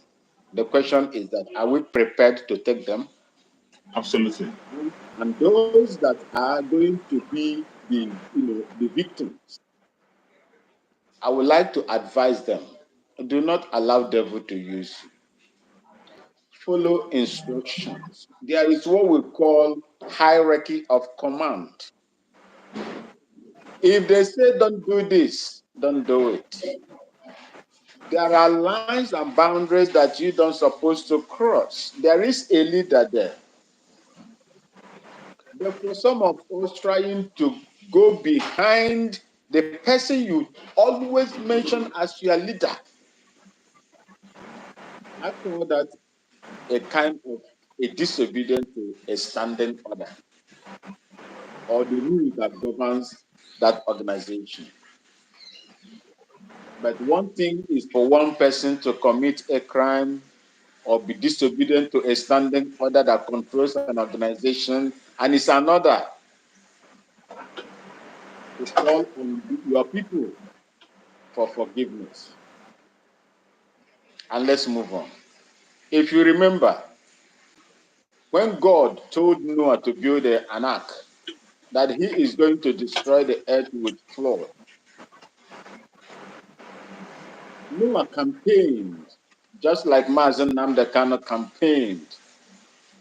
The question is that, are we prepared to take them? Absolutely. And those that are going to be the victims, I would like to advise them, do not allow devil to use you. Follow instructions. There is what we call hierarchy of command. If they say don't do this, don't do it. There are lines and boundaries that you don't supposed to cross. There is a leader there. But for some of us trying to go behind the person you always mention as your leader, I call that a kind of a disobedience to a standing order or the rule that governs that organization. But one thing is for one person to commit a crime or be disobedient to a standing order that controls an organization, and it's another to call on your people for forgiveness. And let's move on. If you remember, when God told Noah to build an ark, that he is going to destroy the earth with flood, Noah campaigned, just like Mazen Namdekano campaigned,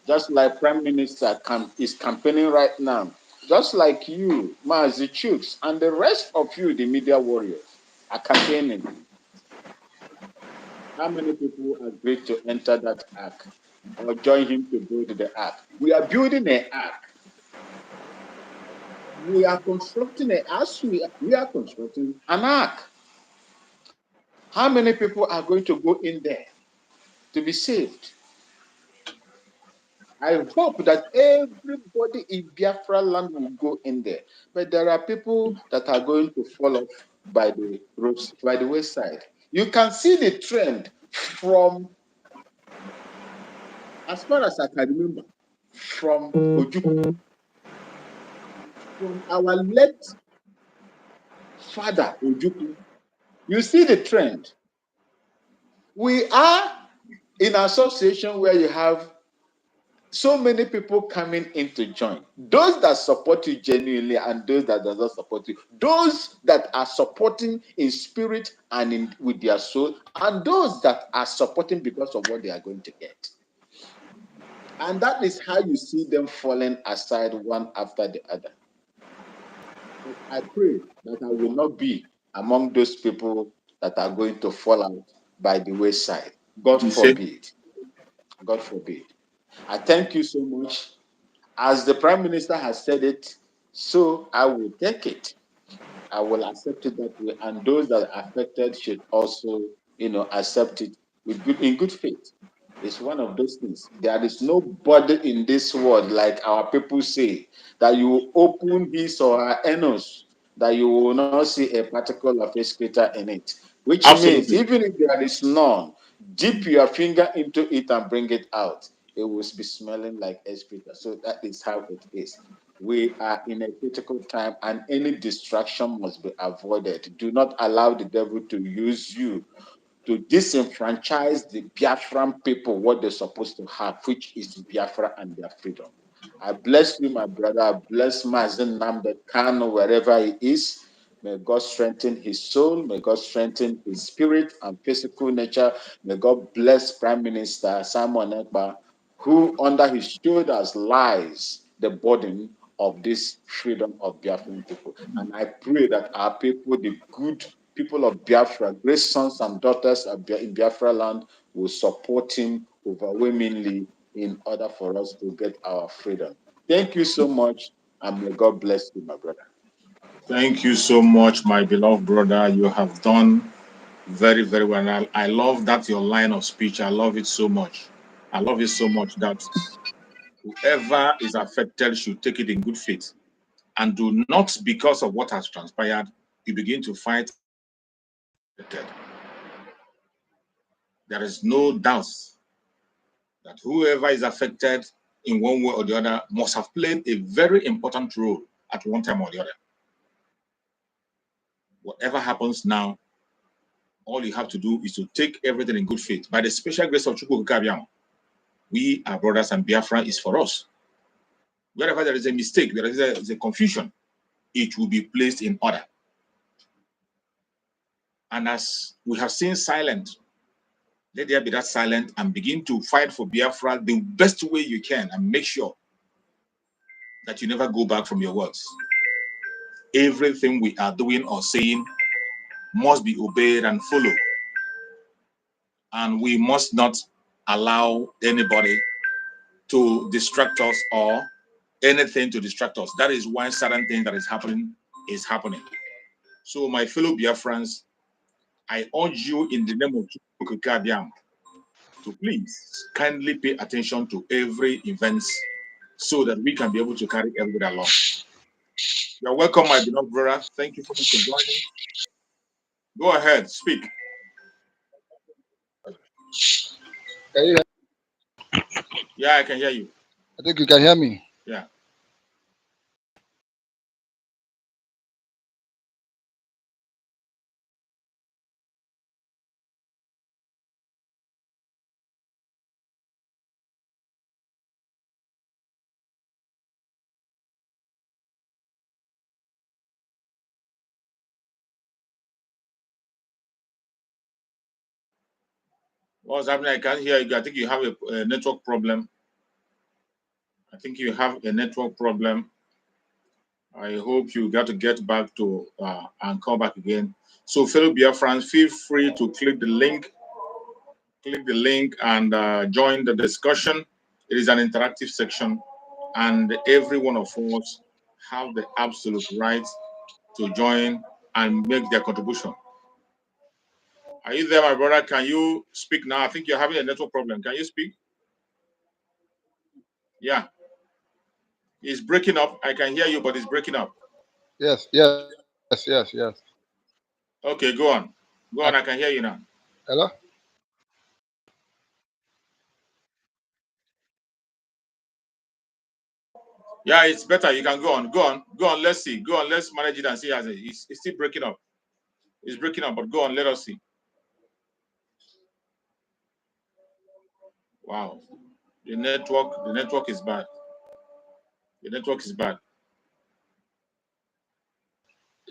just like Prime Minister is campaigning right now, just like you, Mazi Chooks, and the rest of you, the media warriors, are campaigning. How many people agreed to enter that ark or join him to build the ark? We are building an ark. We are constructing we are constructing an ark. How many people are going to go in there to be saved? I hope that everybody in Biafra land will go in there. But there are people that are going to fall off by the roads, by the wayside. You can see the trend from, as far as I can remember, from Ojukwu, from our late father Ojukwu. You see the trend. We are in an association where you have so many people coming in to join. Those that support you genuinely and those that does not support you. Those that are supporting in spirit and with their soul, and those that are supporting because of what they are going to get. And that is how you see them falling aside one after the other. But I pray that I will not be among those people that are going to fall out by the wayside. God forbid. God forbid. I thank you so much. As the Prime Minister has said it, so I will take it. I will accept it that way, and those that are affected should also, accept it in good faith. It's one of those things. There is nobody in this world, like our people say, that you open his or her anus, that you will not see a particle of excreta in it. Which means, Absolutely. even if there is none, dip your finger into it and bring it out. It will be smelling like excreta. So that is how it is. We are in a critical time, and any distraction must be avoided. Do not allow the devil to use you to disenfranchise the Biafran people what they're supposed to have, which is Biafra and their freedom. I bless you, my brother. I bless Mazen Namde Kano wherever he is. May God strengthen his soul. May God strengthen his spirit and physical nature. May God bless Prime Minister Simon Ekpa, who under his shoulders lies the burden of this freedom of Biafran people. And I pray that our people, the good people of Biafra, great sons and daughters in Biafra land, will support him overwhelmingly in order for us to get our freedom. Thank you so much, and may God bless you, my brother. Thank you so much, my beloved brother. You have done very, very well. I love that your line of speech. I love it so much. I love it so much that whoever is affected should take it in good faith and do not, because of what has transpired, you begin to fight. There is no doubt that whoever is affected in one way or the other must have played a very important role at one time or the other. Whatever happens now, all you have to do is to take everything in good faith. By the special grace of Chukwu Kabiam, we are brothers, and Biafra is for us. Wherever there is a mistake, there is a confusion, it will be placed in order. And as we have seen silent, let there be that silent and begin to fight for Biafra the best way you can, and make sure that you never go back from your words. Everything we are doing or saying must be obeyed and followed. And we must not allow anybody to distract us or anything to distract us. That is why certain thing that is happening is happening. So, my fellow Biafrans, I urge you in the name of Chukwu Kabiam to please kindly pay attention to every event so that we can be able to carry everybody along. You're welcome, my beloved brother. Thank you so much for joining. Go ahead, speak. Can you, Yeah, I can hear you. I think you can hear me. Yeah. What's happening? I can't hear you. I think you have a network problem. I think you have a network problem. I hope you got to get back to and come back again. So, fellow Biafrans, feel free to click the link. Click the link and join the discussion. It is an interactive section, and every one of us have the absolute right to join and make their contribution. Are you there, my brother? Can you speak now? I think you're having a network problem. Can you speak? Yeah. It's breaking up. I can hear you, but it's breaking up. Yes. Okay, go on. Go on. I can hear you now. Hello? Yeah, it's better. You can go on. Go on. Go on. Let's see. Go on. Let's manage it and see as it's still breaking up. It's breaking up, but go on. Let us see. Wow. The network is bad. The network is bad.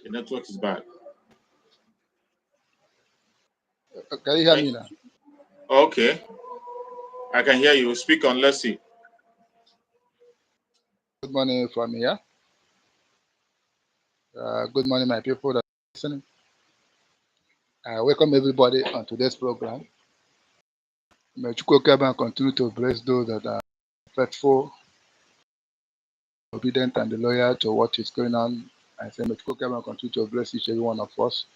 The network is bad. Can you hear me now? Okay. I can hear you. Speak on. Let's see. Good morning from here. Good morning, my people that are listening. I welcome everybody on today's program. May Chukwukaba continue to bless those that are faithful, obedient, and loyal to what is going on. I say, may Chukwukaba continue to bless each and every one of us.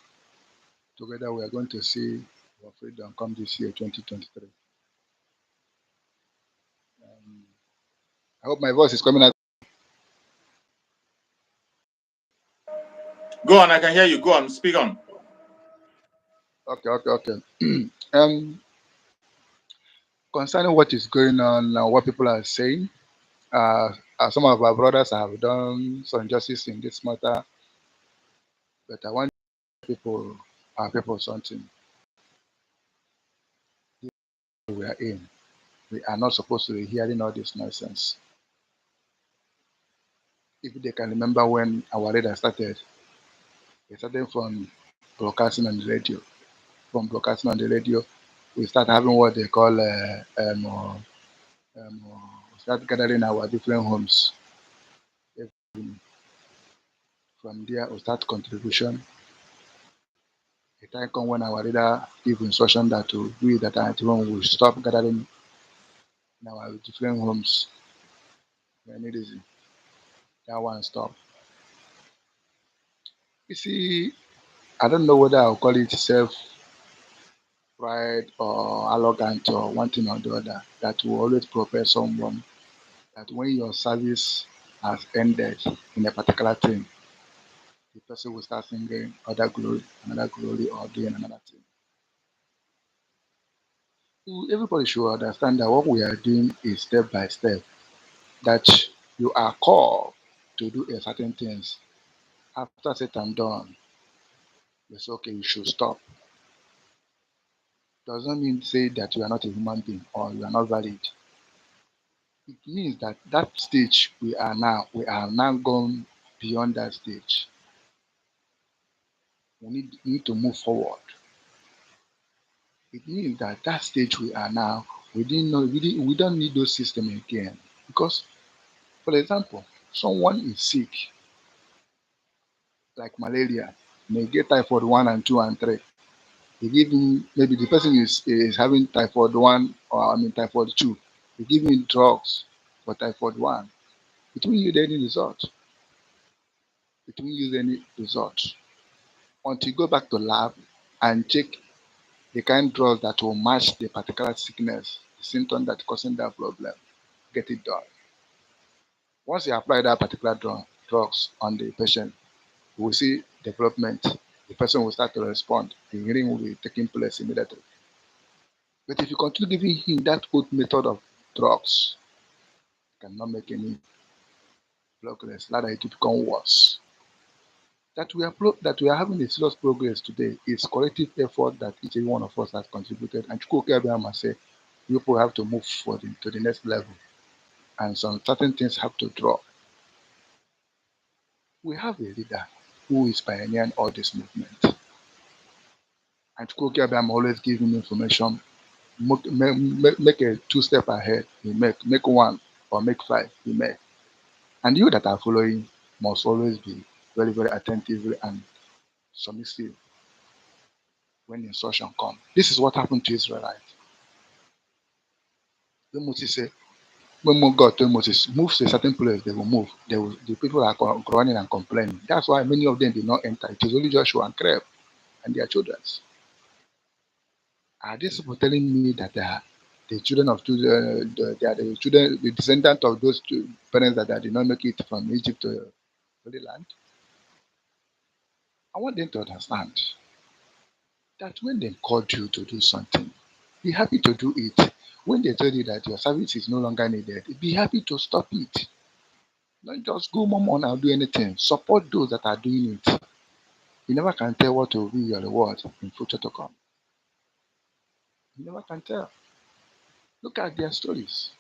Together, we are going to see our freedom come this year, 2023. I hope my voice is coming out. Go on. I can hear you. Go on. Speak on. Okay. Concerning what is going on and what people are saying, some of our brothers have done some justice in this matter, but I want our people something. We are in. We are not supposed to be hearing all this nonsense. If they can remember when our leader started, they started from broadcasting on the radio. From broadcasting on the radio, we start having what they call we start gathering our different homes. From there, we start contribution. A time come when our leader give instruction that to we that are at home will stop gathering in our different homes. Many reasons. That one stop. You see, I don't know whether I'll call it self pride or arrogant or one thing or the other that will always propel someone that when your service has ended in a particular thing, the person will start singing another glory, or doing another thing. Everybody should understand that what we are doing is step by step. That you are called to do a certain things. After said and done, you say, okay, you should stop. Doesn't mean say that you are not a human being or you are not valid. It means that that stage we are now gone beyond that stage. We need to move forward. It means that that stage we are now, we don't need those systems again. Because, for example, someone is sick, like malaria, may get typhoid 1 and 2 and 3. They give him, maybe the person is having typhoid 1 or typhoid 2. They give him drugs for typhoid 1. It won't yield any result. It won't use any result until you go back to lab and check the kind of drugs that will match the particular sickness, the symptom that causing that problem. Get it done. Once you apply that particular drugs on the patient, you will see development. The person will start to respond. The healing will be taking place immediately. But if you continue giving him that old method of drugs, you cannot make any progress. Rather, it will become worse. That we are having a serious progress today is collective effort that each and one of us has contributed. And Chukwuka Abiyama say, people have to move to the next level, and some certain things have to drop. We have a leader who is pioneering all this movement. And Chukwuka Abiyama always giving information, make a two-step ahead, he make one or make five, he make. And you that are following must always be very, very attentive and submissive when instruction comes. This is what happened to Israelites. When Moses said, when God told Moses, move to a certain place, they will move. The people are running and complaining. That's why many of them did not enter. It is only Joshua and Caleb and their children. Are these people telling me that they are the children of they are the children, the descendant of those parents that did not make it from Egypt to Holy Land? I want them to understand that when they called you to do something, be happy to do it. When they tell you that your service is no longer needed, be happy to stop it. Don't just go mom on and do anything. Support those that are doing it. You never can tell what will be your reward in future to come. You never can tell. Look at their stories.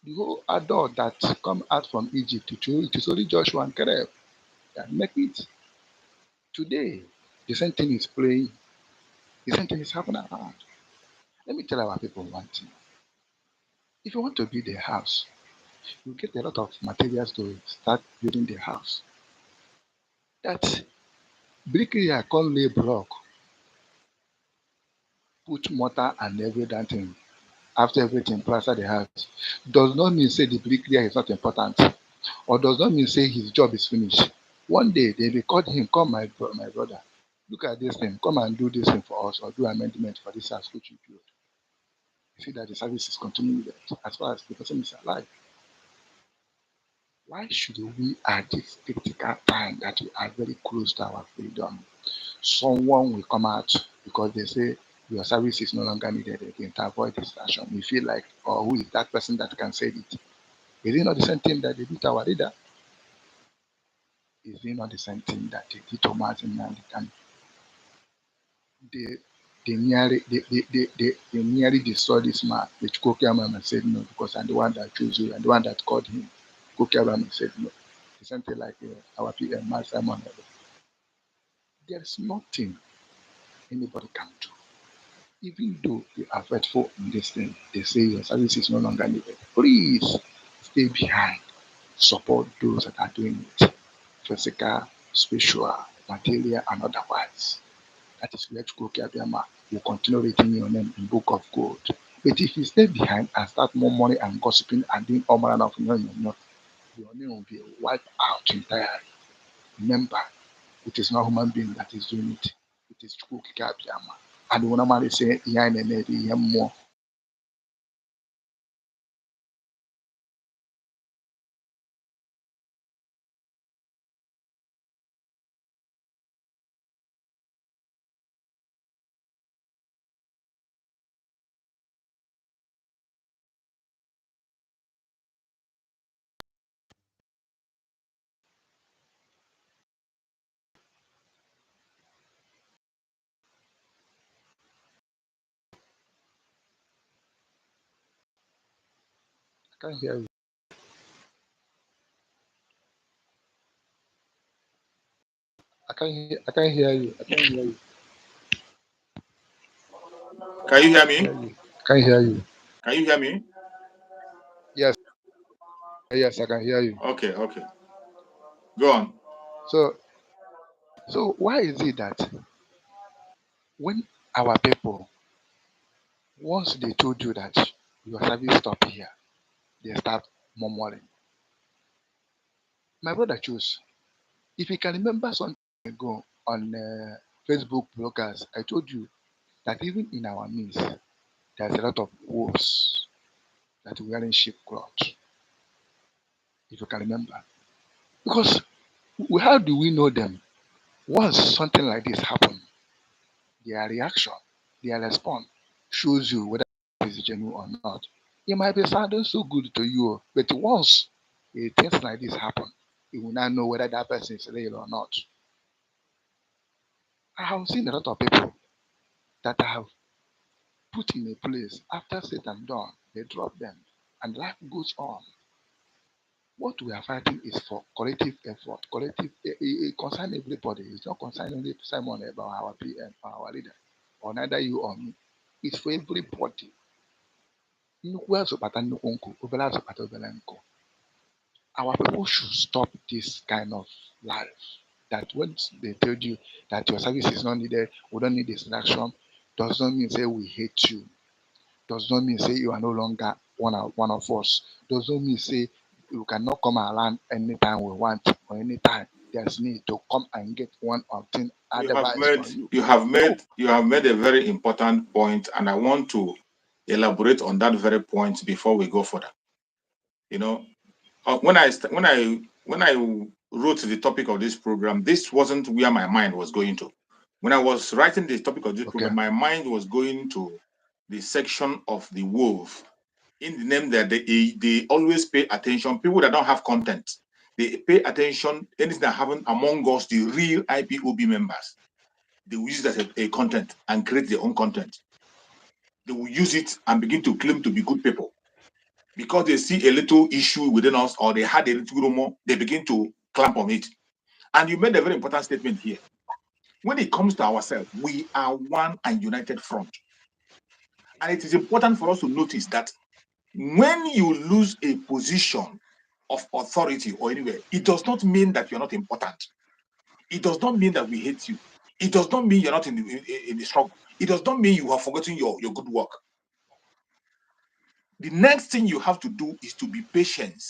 The whole adult that come out from Egypt, it is only Joshua and Caleb that make it. Today, the same thing is playing. The same thing is happening around. Let me tell our people one thing. If you want to build a house, you get a lot of materials to start building the house. That bricklayer can't lay block, put mortar and everything after everything plaster the house. Does not mean say the bricklayer is not important, or does not mean say his job is finished. One day they will call him, come my brother, look at this thing, come and do this thing for us, or do amendment for this house which you build. You see that the service is continuing as far as the person is alive. Why should we at this critical time that we are very close to our freedom, someone will come out because they say your service is no longer needed again to avoid distraction? You feel like, or who is that person that can say it? Is it not the same thing that they did to our leader? Is it not the same thing that they did to Martin and they they nearly destroyed this man, which Kokiamama said no, because I'm the one that chose you, and the one that called him. Kokiamama said no. The same thing like our PM, Simon. There's nothing anybody can do. Even though you are faithful in this thing, they say your service is no longer needed. Please stay behind. Support those that are doing it. Physical, spiritual, material, and otherwise. That is where Chukwuka Abiyama will continue writing your name in book of gold. But if you stay behind and start more money and gossiping and doing all manner of your name will be wiped out entirely. Remember, it is not human being that is doing it. It is Chukwuka Abiyama. And we normally say, more. I can't hear you. I can't hear you. I can't hear you. Can you hear I me? hear you. I can't hear you. Can you hear me? Yes, yes, I can hear you. Okay, okay. Go on. So, so why is it that when our people, once they told you that your service stop here, they start murmuring? My brother chose. If you can remember something ago on Facebook broadcast, I told you that even in our midst, there's a lot of wolves that are wearing sheep cloth, if you can remember. Because how do we know them? Once something like this happen, their reaction, their response shows you whether it's genuine or not. It might be sounding so good to you, but once things like this happen, you will not know whether that person is real or not. I have seen a lot of people that I have put in a place after Satan done, they drop them, and life goes on. What we are fighting is for collective effort, collective. It concerns everybody. It's not concerning only someone about our PM or our leader, or neither you or me. It's for everybody. Nnukwu azụkpata nnukwu nkụ, obere azụkpata obere nkụ. Our people should stop this kind of life. That when they told you that your service is not needed, we don't need distraction, does not mean say we hate you. Does not mean say you are no longer one of us. Does not mean say you cannot come around anytime we want or anytime there's need to come and get one or thing advice from you. You have made a very important point, and I want to elaborate on that very point before we go further. You know, when I wrote the topic of this program, this wasn't where my mind was going to. When I was writing the topic of this program, my mind was going to the section of the wolf, in the name that they always pay attention. People that don't have content, they pay attention anything that happen among us, the real IPOB members. They will use it as a content and create their own content. They will use it and begin to claim to be good people. Because they see a little issue within us or they had a little rumor, they begin to clamp on it. And you made a very important statement here. When it comes to ourselves, we are one and united front. And it is important for us to notice that when you lose a position of authority or anywhere, it does not mean that you're not important. It does not mean that we hate you. It does not mean you're not in the struggle. It does not mean you have forgotten your good work. The next thing you have to do is to be patient.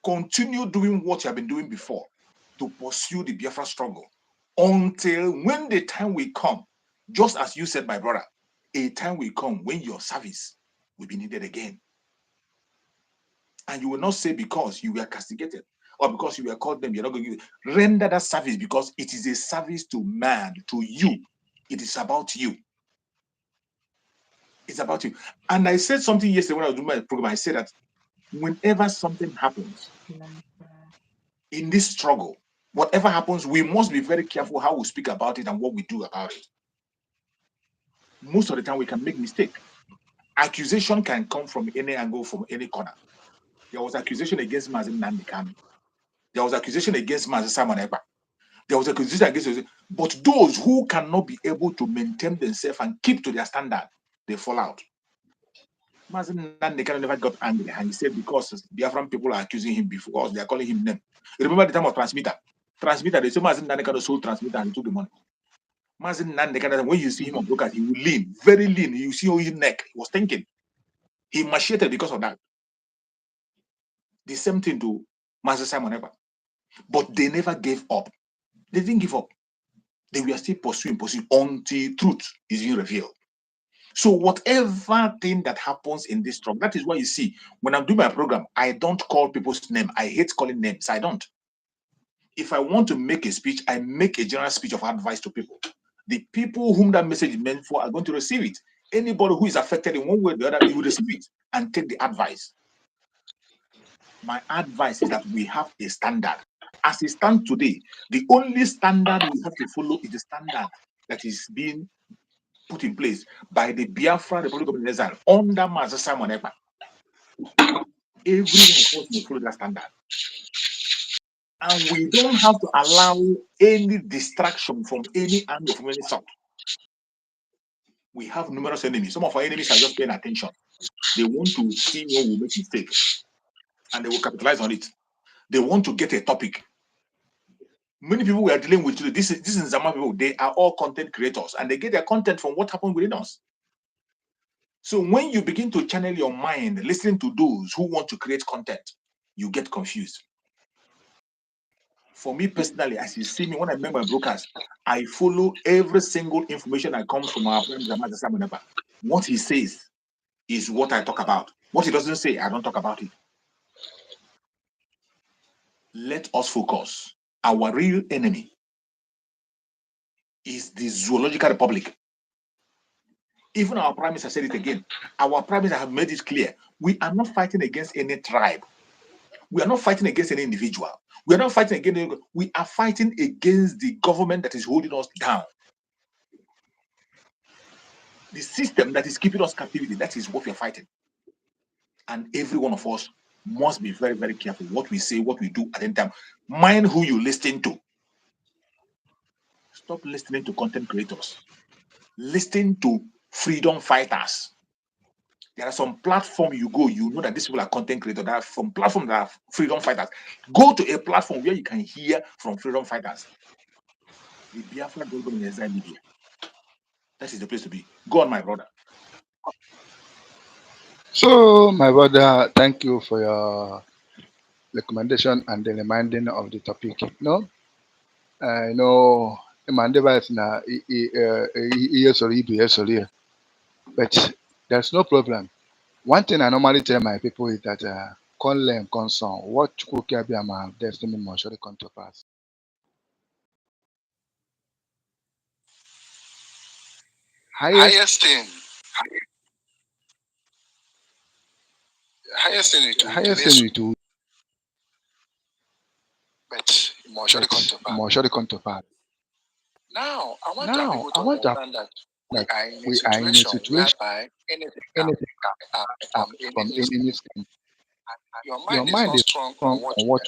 Continue doing what you have been doing before to pursue the Biafra struggle until when the time will come, just as you said, my brother, a time will come when your service will be needed again. And you will not say because you were castigated or because you were called them, you're not going to render that service because it is a service to man, to you. It is about you. It's about you. And I said something yesterday when I was doing my program. I said that whenever something happens in this struggle, whatever happens, we must be very careful how we speak about it and what we do about it. Most of the time, we can make mistake. Accusation can come from any angle, from any corner. There was accusation against Mazin Nandikami. There was accusation against Mazin Simon Ekpa. There was accusation against, but those who cannot be able to maintain themselves and keep to their standard, they fall out. Mazin Nandikami never got angry, and he said because Biafran people are accusing him because they are calling him name. Remember the time of transmitter? Transmitter, they say Mazin Nandikami sold transmitter and he took the money. Mazin Nandekana, when you see him on broadcast, he will lean, very lean. You see his neck. He was thinking. He macheted because of that. The same thing to Master Simon Ekpa. But they never gave up. They didn't give up. They were still pursuing until truth is being revealed. So whatever thing that happens in this struggle, that is why you see, when I'm doing my program, I don't call people's name. I hate calling names. I don't. If I want to make a speech, I make a general speech of advice to people. The people whom that message is meant for are going to receive it. Anybody who is affected in one way or the other, they will receive it and take the advice. My advice is that we have a standard. As it stands today, the only standard we have to follow is the standard that is being put in place by the Biafra Republic of Exile under Master Simon Ekpa. Everyone of us must follow that standard. And we don't have to allow any distraction from any angle, from any sort. We have numerous enemies. Some of our enemies are just paying attention. They want to see when we make mistakes, and they will capitalize on it. They want to get a topic. Many people we are dealing with today, this is Zama people, they are all content creators, and they get their content from what happened within us. So when you begin to channel your mind, listening to those who want to create content, you get confused. For me personally, as you see me, when I make my broadcast, I follow every single information that comes from our friend Zamata. What he says is what I talk about. What he doesn't say, I don't talk about it. Let us focus. Our real enemy is the Zoological Republic. Even our prime minister said it again. Our prime minister have made it clear. We are not fighting against any tribe. We are not fighting against any individual. We are not fighting against any, we are fighting against the government that is holding us down. The system that is keeping us captivity, that is what we are fighting. And every one of us must be very, very careful what we say, what we do at any time. Mind who you listen to. Stop listening to content creators. Listen to freedom fighters. There are some platform you go, you know that these people are content creators. There are some platforms that are freedom fighters. Go to a platform where you can hear from freedom fighters. The Biafra Global in Exile Media. That is the place to be. Go on, my brother. So, my brother, thank you for your recommendation and the reminding of the topic. No, I know Mandeva is na yes or but there's no problem. One thing I normally tell my people is that con learn, con song. What Chukwukabiama destiny must surely come to pass. Highest thing it will, but it must surely come to pass. Now, I want to understand that we are in a situation whereby anything can happen from any scheme. Your mind is strong on what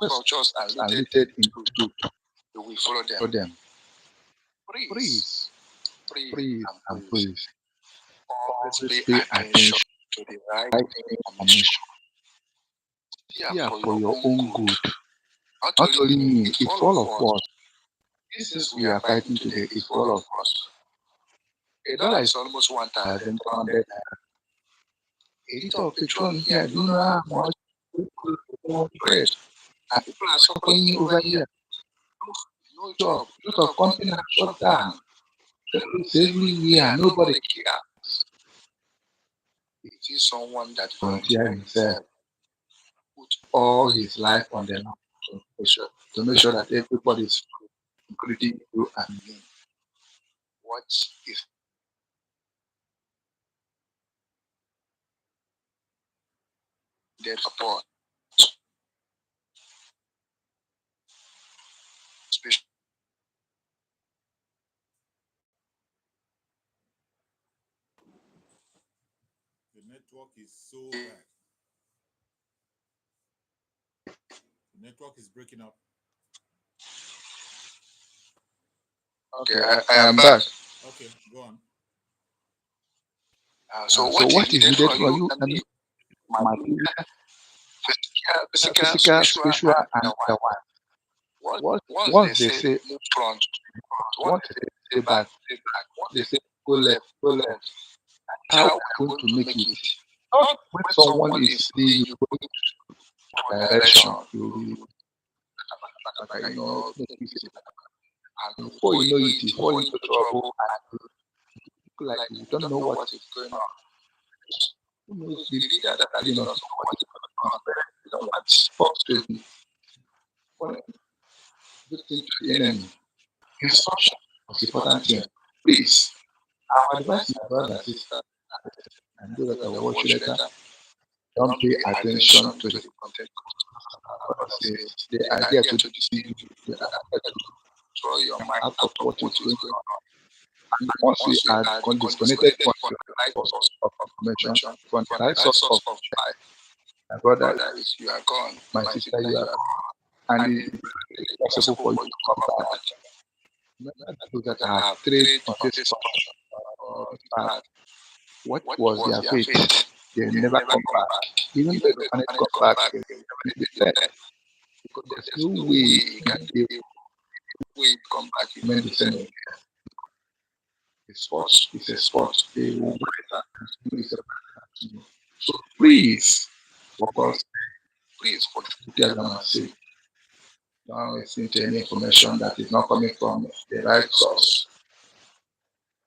cultures are rooted in truth. You will follow them. Please, and please, always pay attention to the right information. Yeah, for your own good. Not only me, it's all of us. This is we are fighting today, it's all of us. $1 is almost 1,200. A liter of petrol here, do you know how much bread? And people are suffering over here. No job, a lot of companies are shut down. It's everywhere, nobody cares. It is someone that volunteer himself, put all his life on the line to make sure that everybody is free, including you and me. What is their support? The network is so bad. The network is breaking up. Okay, I am back. Okay, go on. So what is needed for you and me? Material, physical, spiritual, and otherwise. Once they say move front, once they say back, they say go left, go left. How are you going to make it? Not when someone is leading you going to direction, you will before you know it, you fall into trouble and you like you don't know what is going on. Who knows the leader that are leading us on what is going on? You don't want folks to be victim to the enemy. Instruction is important thing. Please, our advice, my brother, sister, and those that are watching later, don't pay attention to the content. They are there to deceive you. They are there to throw your mind out of what is going on. And once you are disconnected from the right source of information, from the right source of life, my brother, you are gone. My sister, you are gone. And it is possible for you to come back. Remember those that have strayed on this path. What was their fate? They never come back. Even though they wanted to come back, they will be dead. Because there's no way you can come back, you remain the same. It's a sport. They will so please, focus. Please, what you are going to say. don't listen to any information that is not coming from the right source.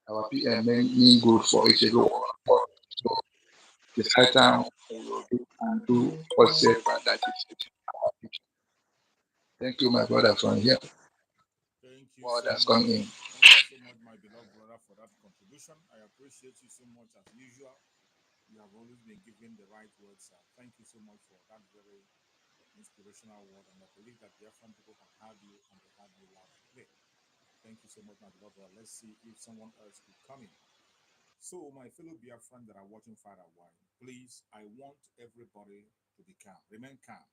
Our PM mean good for each everyone. So it's high time we do whatsoever that is. Thank you, my brother, from here. Thank you What so has much. come in. Thank you so much, my beloved brother, for that contribution. I appreciate you so much as usual. You have always been giving the right words, sir. Thank you so much for that very inspirational word. And I believe that the African people have heard you and they heard you loud and clear. Thank you so much, my beloved brother. Let's see if someone else could come in. So, my fellow Biafran that are watching far away, please, I want everybody to be calm. Remain calm.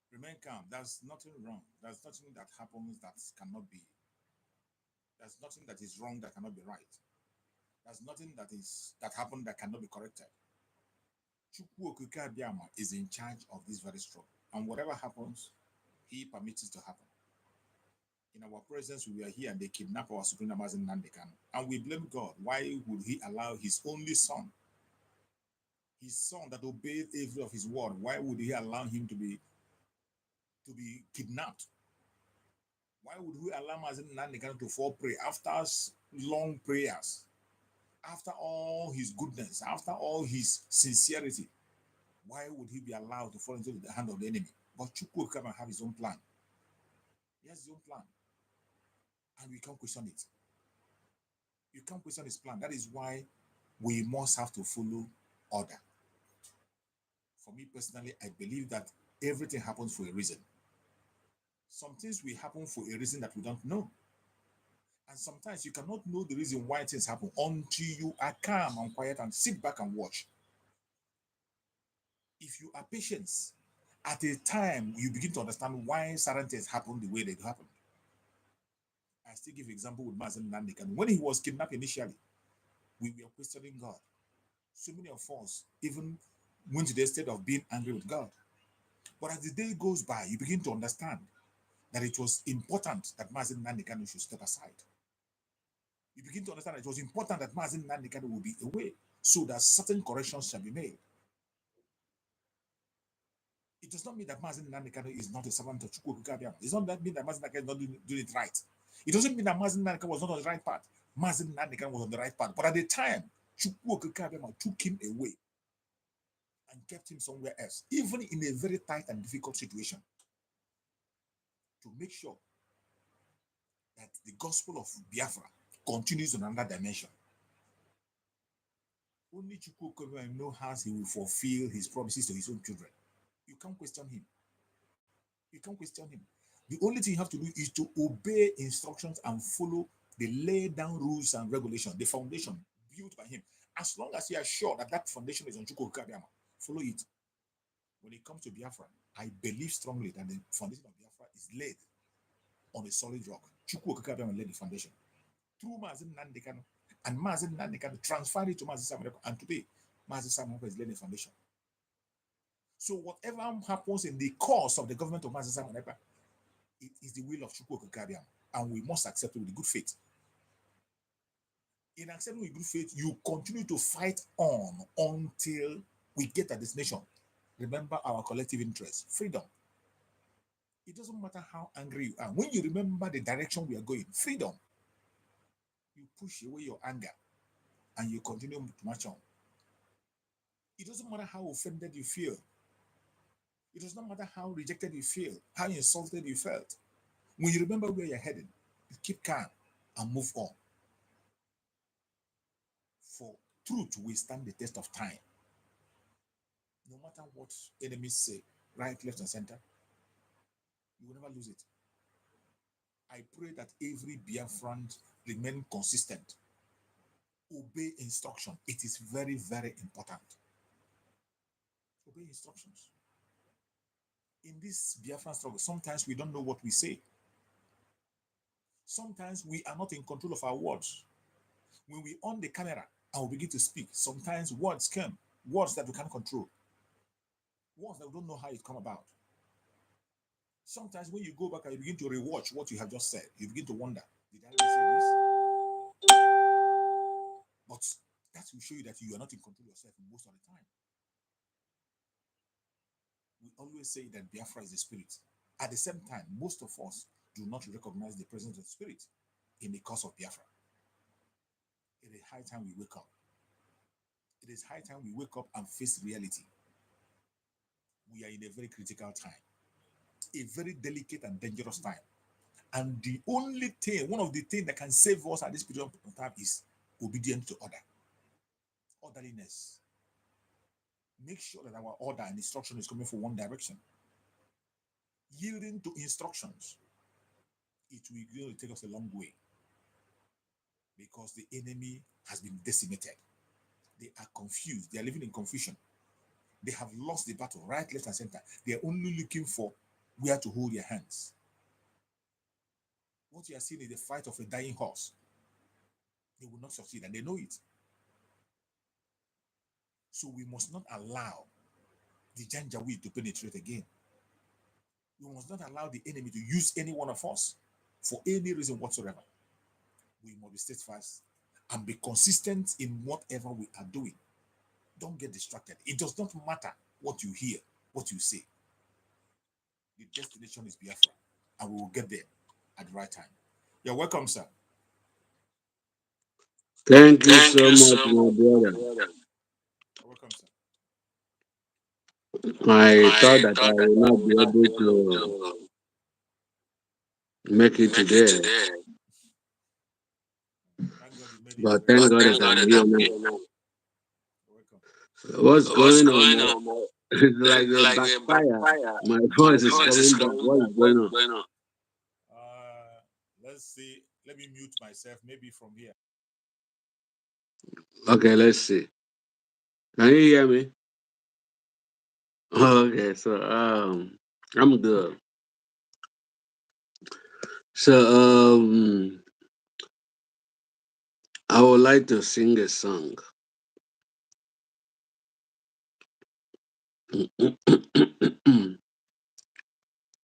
Remain calm. There's nothing wrong. There's nothing that happens that cannot be. There's nothing that is wrong that cannot be right. There's nothing that happened that cannot be corrected. Chukwu Okike Abiyama is in charge of this very struggle. And whatever happens, he permits it to happen. In our presence, we were here and they kidnapped our Supreme Amazon Nandekan. And we blame God. Why would he allow his only son, his son that obeyed every of his word, why would he allow him to be kidnapped? Why would we allow Mazen Nandekan to fall prey after long prayers, after all his goodness, after all his sincerity? Why would he be allowed to fall into the hand of the enemy? But Chukwu come and have his own plan. He has his own plan. And we can't question it. You can't question his plan. That is why we must have to follow order. For me personally, I believe that everything happens for a reason. Some things will happen for a reason that we don't know. And sometimes you cannot know the reason why things happen until you are calm and quiet and sit back and watch. If you are patient, at a time you begin to understand why certain things happen the way they happen. I still give example with Mazen Nandekan. When he was kidnapped initially, we were questioning God. So many of us even went to the state of being angry with God. But as the day goes by, you begin to understand that it was important that Mazen Nandekan should step aside. You begin to understand that it was important that Mazen Nandekan will be away so that certain corrections shall be made. It does not mean that Mazen Nandekan is not a servant of Chukwu Okike Abiyama. It does not mean that Mazen Nandekan is not doing it right. It doesn't mean that Mazen Nandekan was not on the right path. Mazen Nandekan was on the right path. But at the time, Chukwu Okike Abiyama took him away and kept him somewhere else, even in a very tight and difficult situation, to make sure that the gospel of Biafra continues on another dimension. Only Chukwu Okike Abiyama knows how he will fulfill his promises to his own children. You can't question him. You can't question him. The only thing you have to do is to obey instructions and follow the laid down rules and regulations, the foundation built by him. As long as you are sure that that foundation is on Chukwu Okike Abiyama, follow it. When it comes to Biafra, I believe strongly that the foundation of Biafra is laid on a solid rock. Chukwu Okike Abiyama laid the foundation. Through Mazen Nandekan, and Mazen Nandekan transferred it to Mazen Samuel, and today, Mazen Samuel is laying the foundation. So whatever happens in the course of the government of Mazen Samuel, it is the will of Chukwu Okike Abiyama, and we must accept it with good faith. In accepting with good faith, you continue to fight on until we get a destination. Remember our collective interest, freedom. It doesn't matter how angry you are. When you remember the direction we are going, freedom, you push away your anger and you continue to march on. It doesn't matter how offended you feel. It does not matter how rejected you feel, how insulted you felt. When you remember where you're heading, you keep calm and move on. For truth will stand the test of time. No matter what enemies say, right, left, and center, you will never lose it. I pray that every Biafran remain consistent. Obey instruction. It is very, very important. Obey instructions. In this Biafran struggle, sometimes we don't know what we say. Sometimes we are not in control of our words. When we on the camera and we begin to speak, sometimes words come, words that we can't control, words that we don't know how it come about. Sometimes when you go back and you begin to rewatch what you have just said, you begin to wonder, did I really say this? But that will show you that you are not in control of yourself most of the time. We always say that Biafra is the spirit. At the same time, most of us do not recognize the presence of the Spirit in the cause of Biafra. It is high time we wake up. It is high time we wake up and face reality. We are in a very critical time, a very delicate and dangerous time. And the only thing, one of the things that can save us at this period of time is obedience to order, orderliness. Make sure that our order and instruction is coming from one direction. Yielding to instructions, it will really take us a long way because the enemy has been decimated. They are confused. They are living in confusion. They have lost the battle, right, left, and center. They are only looking for where to hold their hands. What you are seeing is the fight of a dying horse. They will not succeed, and they know it. So we must not allow the Janjaweed to penetrate again. We must not allow the enemy to use any one of us for any reason whatsoever. We must be steadfast and be consistent in whatever we are doing. Don't get distracted. It does not matter what you hear, what you say. The destination is Biafra, and we will get there at the right time. You're welcome, sir. Thank you so much, my brother. You're welcome, sir. I thought that I will not be able to make it today, Thank God you made it. but thank God that I'm here now. You're welcome. What's going on? It's like a backfire. My voice is coming back. What's going on? Let's see. Let me mute myself, maybe from here. Okay, let's see. Can you hear me? Okay, so I'm good. So I would like to sing a song.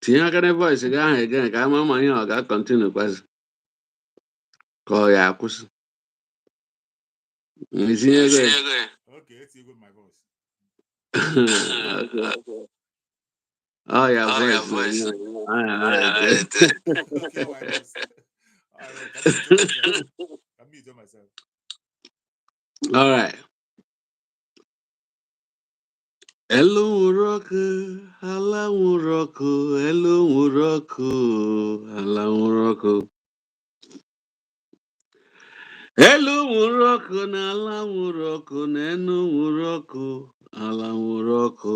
Tinye aka na voice gị ahụ again ka ama ma ihe ọ ga-continue kwazi ka ọ ya akwụsị. Itinyego ya. Okay, let's see with my voice. Okay. Oh, yeah, voice. Okay, my voice. All right, can mute myself. All right. Elu nwụrọkụ, ala nwụrọkụ, elu nwụrọkụ, ala nwụrọkụ. Elu nwụrọkụ na ala nwụrọkụ na enu nwụrọkụ, ala nwụrọkụ,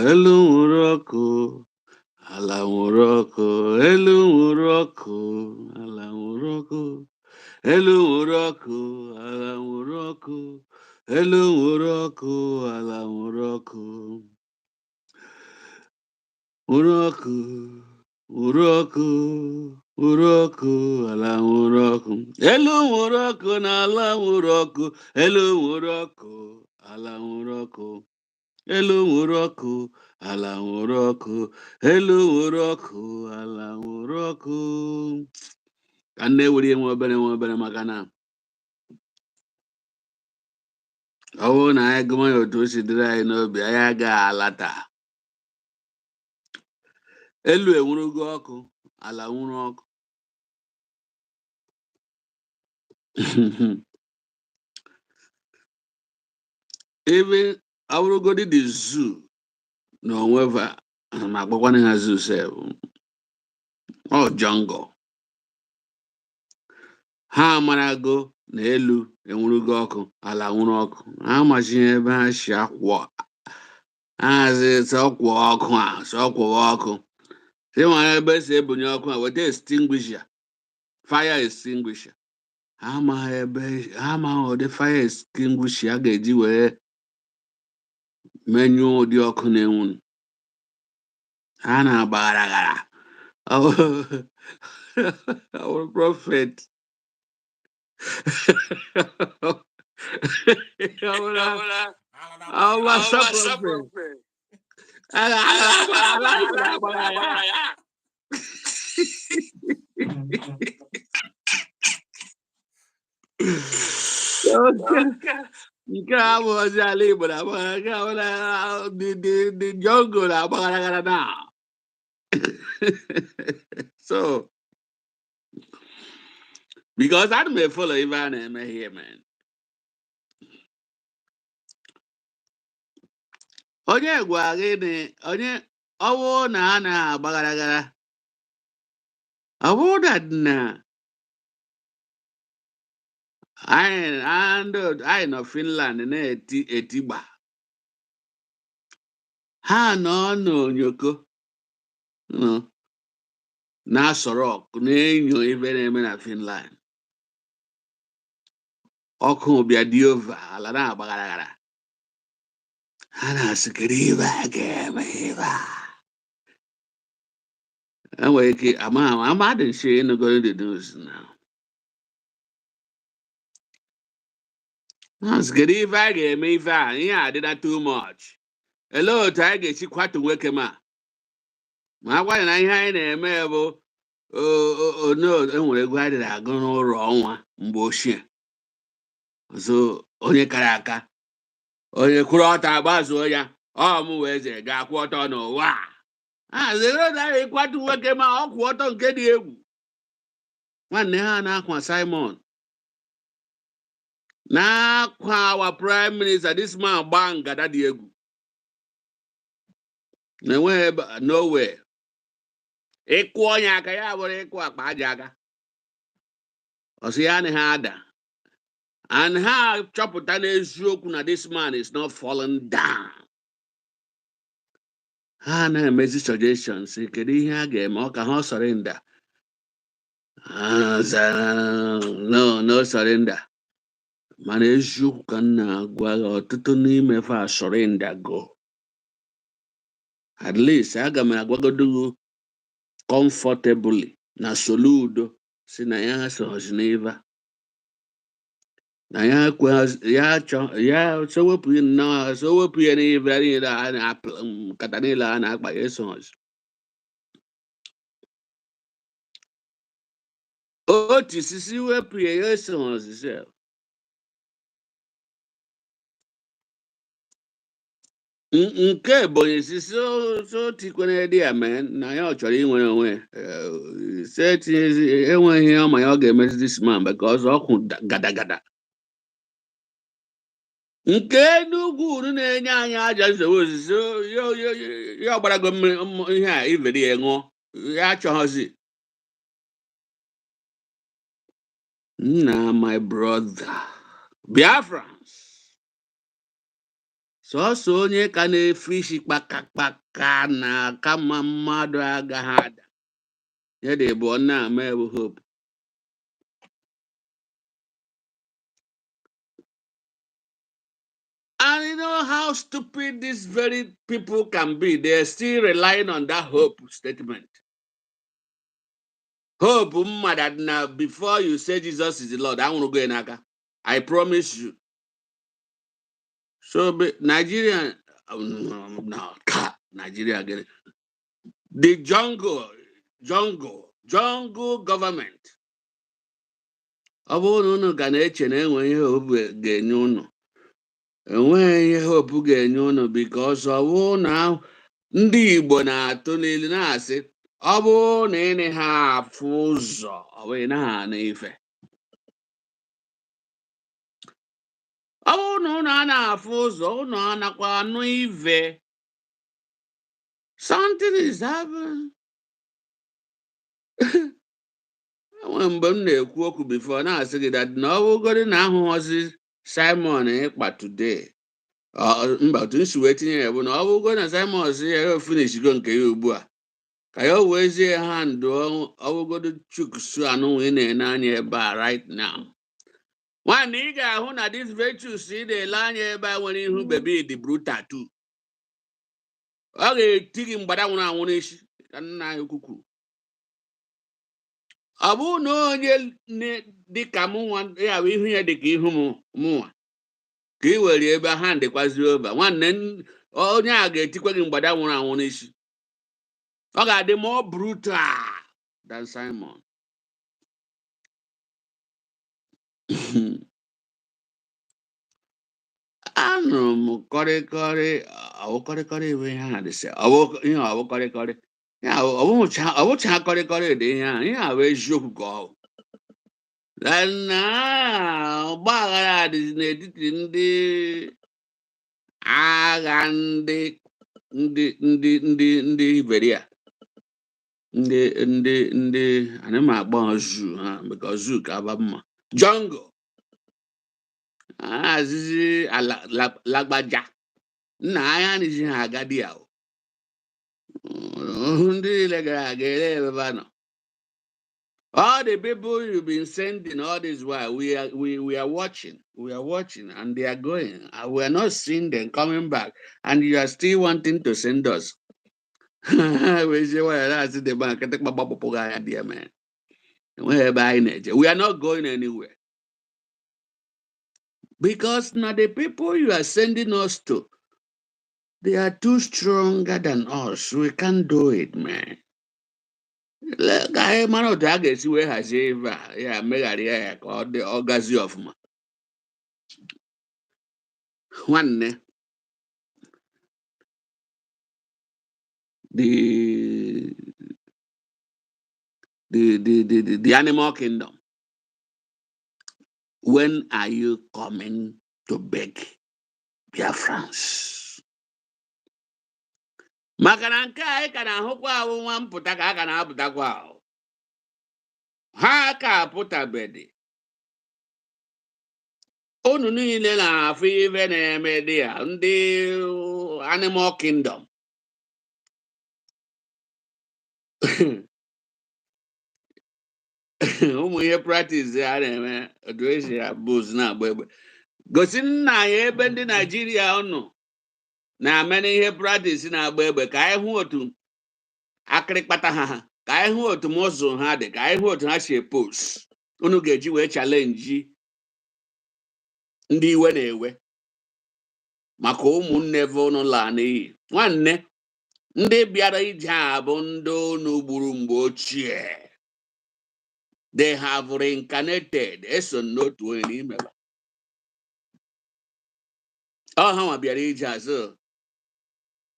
elu nwụrọkụ, ala nwụrọkụ, elu nwụrọkụ, ala nwụrọkụ, elu nwụrọkụ, ala nwụrọkụ, elu nwụrọkụ, ala nwụrọkụ. Nwụrọkụ, nwụrọkụ, nwụrọkụ, ala nwụrọkụ. Elu nwụrọkụ na ala nwụrọkụ, elu nwụrọkụ, ala nwụrọkụ. Elu nwụrọkụ, ala nwụrọkụ, elu nwụrọkụ, ala nwụrọkụ. Ka na-ewere nwe obere maka na ọ bụrụ na anyị gụma ya otu o si dịrị anyị n'obi, anyị agaghị alata. Elu enwurugo ọkụ, ala nwụrụ ọkụ. Even awụrụgodi the zoo na onweva ma akpọkwana ha zoo sef ọ jungle. Ha amarago na elu enwurugo ọkụ, ala nwụrụ ọkụ. Ha amachighị ebe ha si akwọ hazi sọkwọ ọkụ a sọkwọwa ọkụ. Si nwere ebe esi ebunye ọkụ a weta extinguisher, fire extinguisher. Ha amaghị ụdị fire extinguisher a ga-eji wee menyụọ ụdị ọkụ na-enwu. Ha na-agbagharagara. Our prophet. Our prophet. Nke a bụ ozi ala Igbo na the jungle na-agbagharagara now. So, because I may follow Ivan and here, man. Onye gwa gị onye ọwụ na a na-agbagharagara ọwụ that na anyị nọ Finland na-etigba ha nọ n'onyoko na-asọrọ ọkụ na-enyo ibe na-eme na Finland ọkụ bịa dị ova ala na-agbagharagara ha na-asị kedu ibe a ga-eme ibe a enwere ike amadị nche ịnụgoro the news now. Kedu ife a ga-eme ife a ihe adịla too much. Elee otu anyị ga-esi kwatu nwoke ma agwa na ihe anyị na-eme bụ enwere egwu anyị agụ n'ụlọ ọnwa mgbe ochie so onye kara aka onye kwụrụ ọtọ agbazuo ya ọmụ wee eze ga-akwụ ọtọ n'ụwa anyị ịkwatu nwoke ma ọ kwụ ọtọ nke dị egwu. Nwanne ha na-akwa Simon na-akwa our prime minister this man gbaa ngada dị egwu na-enweghị nowhere ịkụ onye aka ya bụrụ ịkụ akpa aja aka ọsị ya na ha ada and ha chọpụta n'eziokwu na this man is not falling down. Ha na-emezi suggestions kedu ihe a ga-eme ọ ka ha surrender. No surrender. Mana eziokwu ka m na-agwa gị ọtụtụ n'ime fa surrender go. At least aga m agwagodo comfortably na Soludo si na ya sozi n'iva na ya sowepụ ya n'ive niile a nkata niile a na-akpa ya sozi. Otu sisi wepụ ya sozi sef. Nke Ebonyi si so tikwere dị ya mee na ya ọ chọrọ inwere onwe enweghị ọma ya ọ ga-emezi this man because ọkwụ gada. Nke Enugu unu na-enye anyị aja nzewe ozizi ya ọgbarago ihe a iveri ya ṅụọ ya achọghọzi. Nna my brother Biafrans sọsọ onye ka na-efe isi kpakakpaka na kama mmadụ agaghị ada ya dị bụ na-ama ewu hope. And you know how stupid these very people can be. They're still relying on that hope statement. Hope that now before you say Jesus is the Lord, I want to go in Aka. I promise you. So Nigeria, no, Nigeria get it. The jungle government. Ọ bụrụ na unu ga na-eche na enwe ihe hope ga-enye unu. Enweghị ihe hope ga-enye unu because ọ bụrụ na ndị Igbo na-atụ n'ilu na-asị ọ bụrụ na ị ha afụ ụzọ ọ bụ na ha n'ife. Ọ bụrụ na unu a na-afụ ụzọ unu anakwa anụ ive. Something is happening. Enwe mgbe m na-ekwu okwu before na-asị gị that na ọ bụgodi na ahụghọzi Simon ịkpa today. Mba otu nsi wee tinye ya bụ na ọ bụgodi na Simon si ya finish go nke ya ugbu a ka ya wezie ha ndụ ọ bụgodi chuksu anụ wee na-ene anya ebe a right now. Nwanne ị ga-ahụ na this virtues ị na-ele anya ebe a nwere ihu bebi dị brutal too. Ọ ga-eti gị mgbada nwụrụ anwụ n'isi ka nna anyị ukwu kwuru. Ọ bụrụ na onye dịka mụnwa ya bụ ihu ya dịka ihu mụnwa ka ị were ebe ha ndịkwazi ova nwanne onye a ga-etikwa gị mgbada nwụrụ anwụ n'isi. Ọ ga-adị more brutal than Simon. Anụrụ m kọrịkọrị bụ ihe ha dịsị ihe ọbụ kọrịkọrị Yeah, I won't correct yeah, where's you go? Then now, Bagara is in the Agandi, the Beria. The animal born zoo, because zoo kabama jungle. Zizi lagbaja. Na ya ni ji agadi ya. Ndị lega ga no. All the people you've been sending all this while, we are watching. We are watching and they are going. We are not seeing them coming back. And you are still wanting to send us. We say, well, that's the bank. I take my bubble poga idea, man. We are not going anywhere. Because now the people you are sending us to, they are too stronger than us. We can't do it, man. Look, I man of target see where has yeah, mega yeah, or the orgazi of ma. One the the animal kingdom. When are you coming to beg Biafrans? Maka na nke a ị ka na-ahụkwa ahụ nwa mpụta ka a ka na-apụtakwa ahụ. Ha ka apụtabedi. Unu niile na-afụ ife na-eme dị ya ndị animal kingdom. Ụmụ ihe practice a na-eme otu esi abụz na-agba egbe. Gosi nna anyị ebe ndị Naijiria ọnụ na-eme n'ihe practice na-agba egbe ka anyị hụ otu akịrịkpata ha, ka anyị hụ otu mọzụ ha dị, ka anyị hụ otu ha si epos. Unu ga-eji wee chalenji ndị iwe na-ewe maka ụmụnne ve unu laa n'iyi. Nwanne, ndị bịara ije a bụ ndị unu gburu mgbe ochie. They have reincarnated. Eso n'otu onye n'ime ha. Ọ ha nwa bịara ije azụ.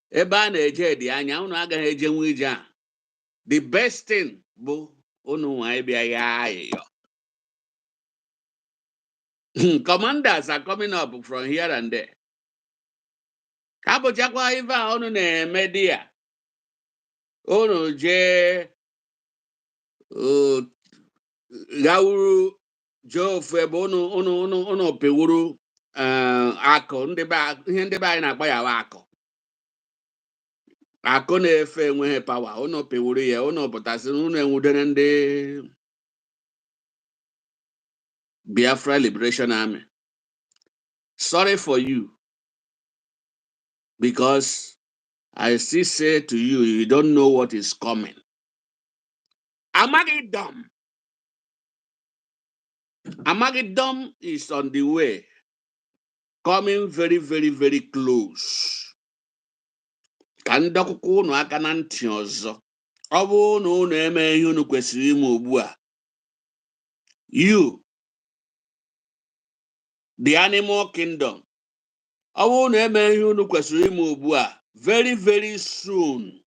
Ebe a na-eje dị anya, unu agaghị eje nwe ije a. The best thing bụ unu nwa ịbịa ya ayịyọ. Commanders are coming up from here and there. Abụchakwa ife a unu na-eme dị ya. Unu jee gawuru jee ofu ebe unu pewuru akụ ihe ndị be anyị na-akpa ya akụ. Akụ na-efe enweghị pawa, unu pewuru ya, unu pụtasị unu enwudere ndị Biafra Liberation Army. Sorry for you. Because I still say to you, you don't know what is coming. Armageddon. Armageddon is on the way. Coming very, very, very close. Ka ndị akwụkwọ unu aka na ntị ọzọ. Ọ bụrụ na unu eme ihe unu kwesịrị ime ugbu a. You, the animal kingdom. Ọ bụrụ na eme ihe unu kwesịrị ime ugbu a. Very, very soon.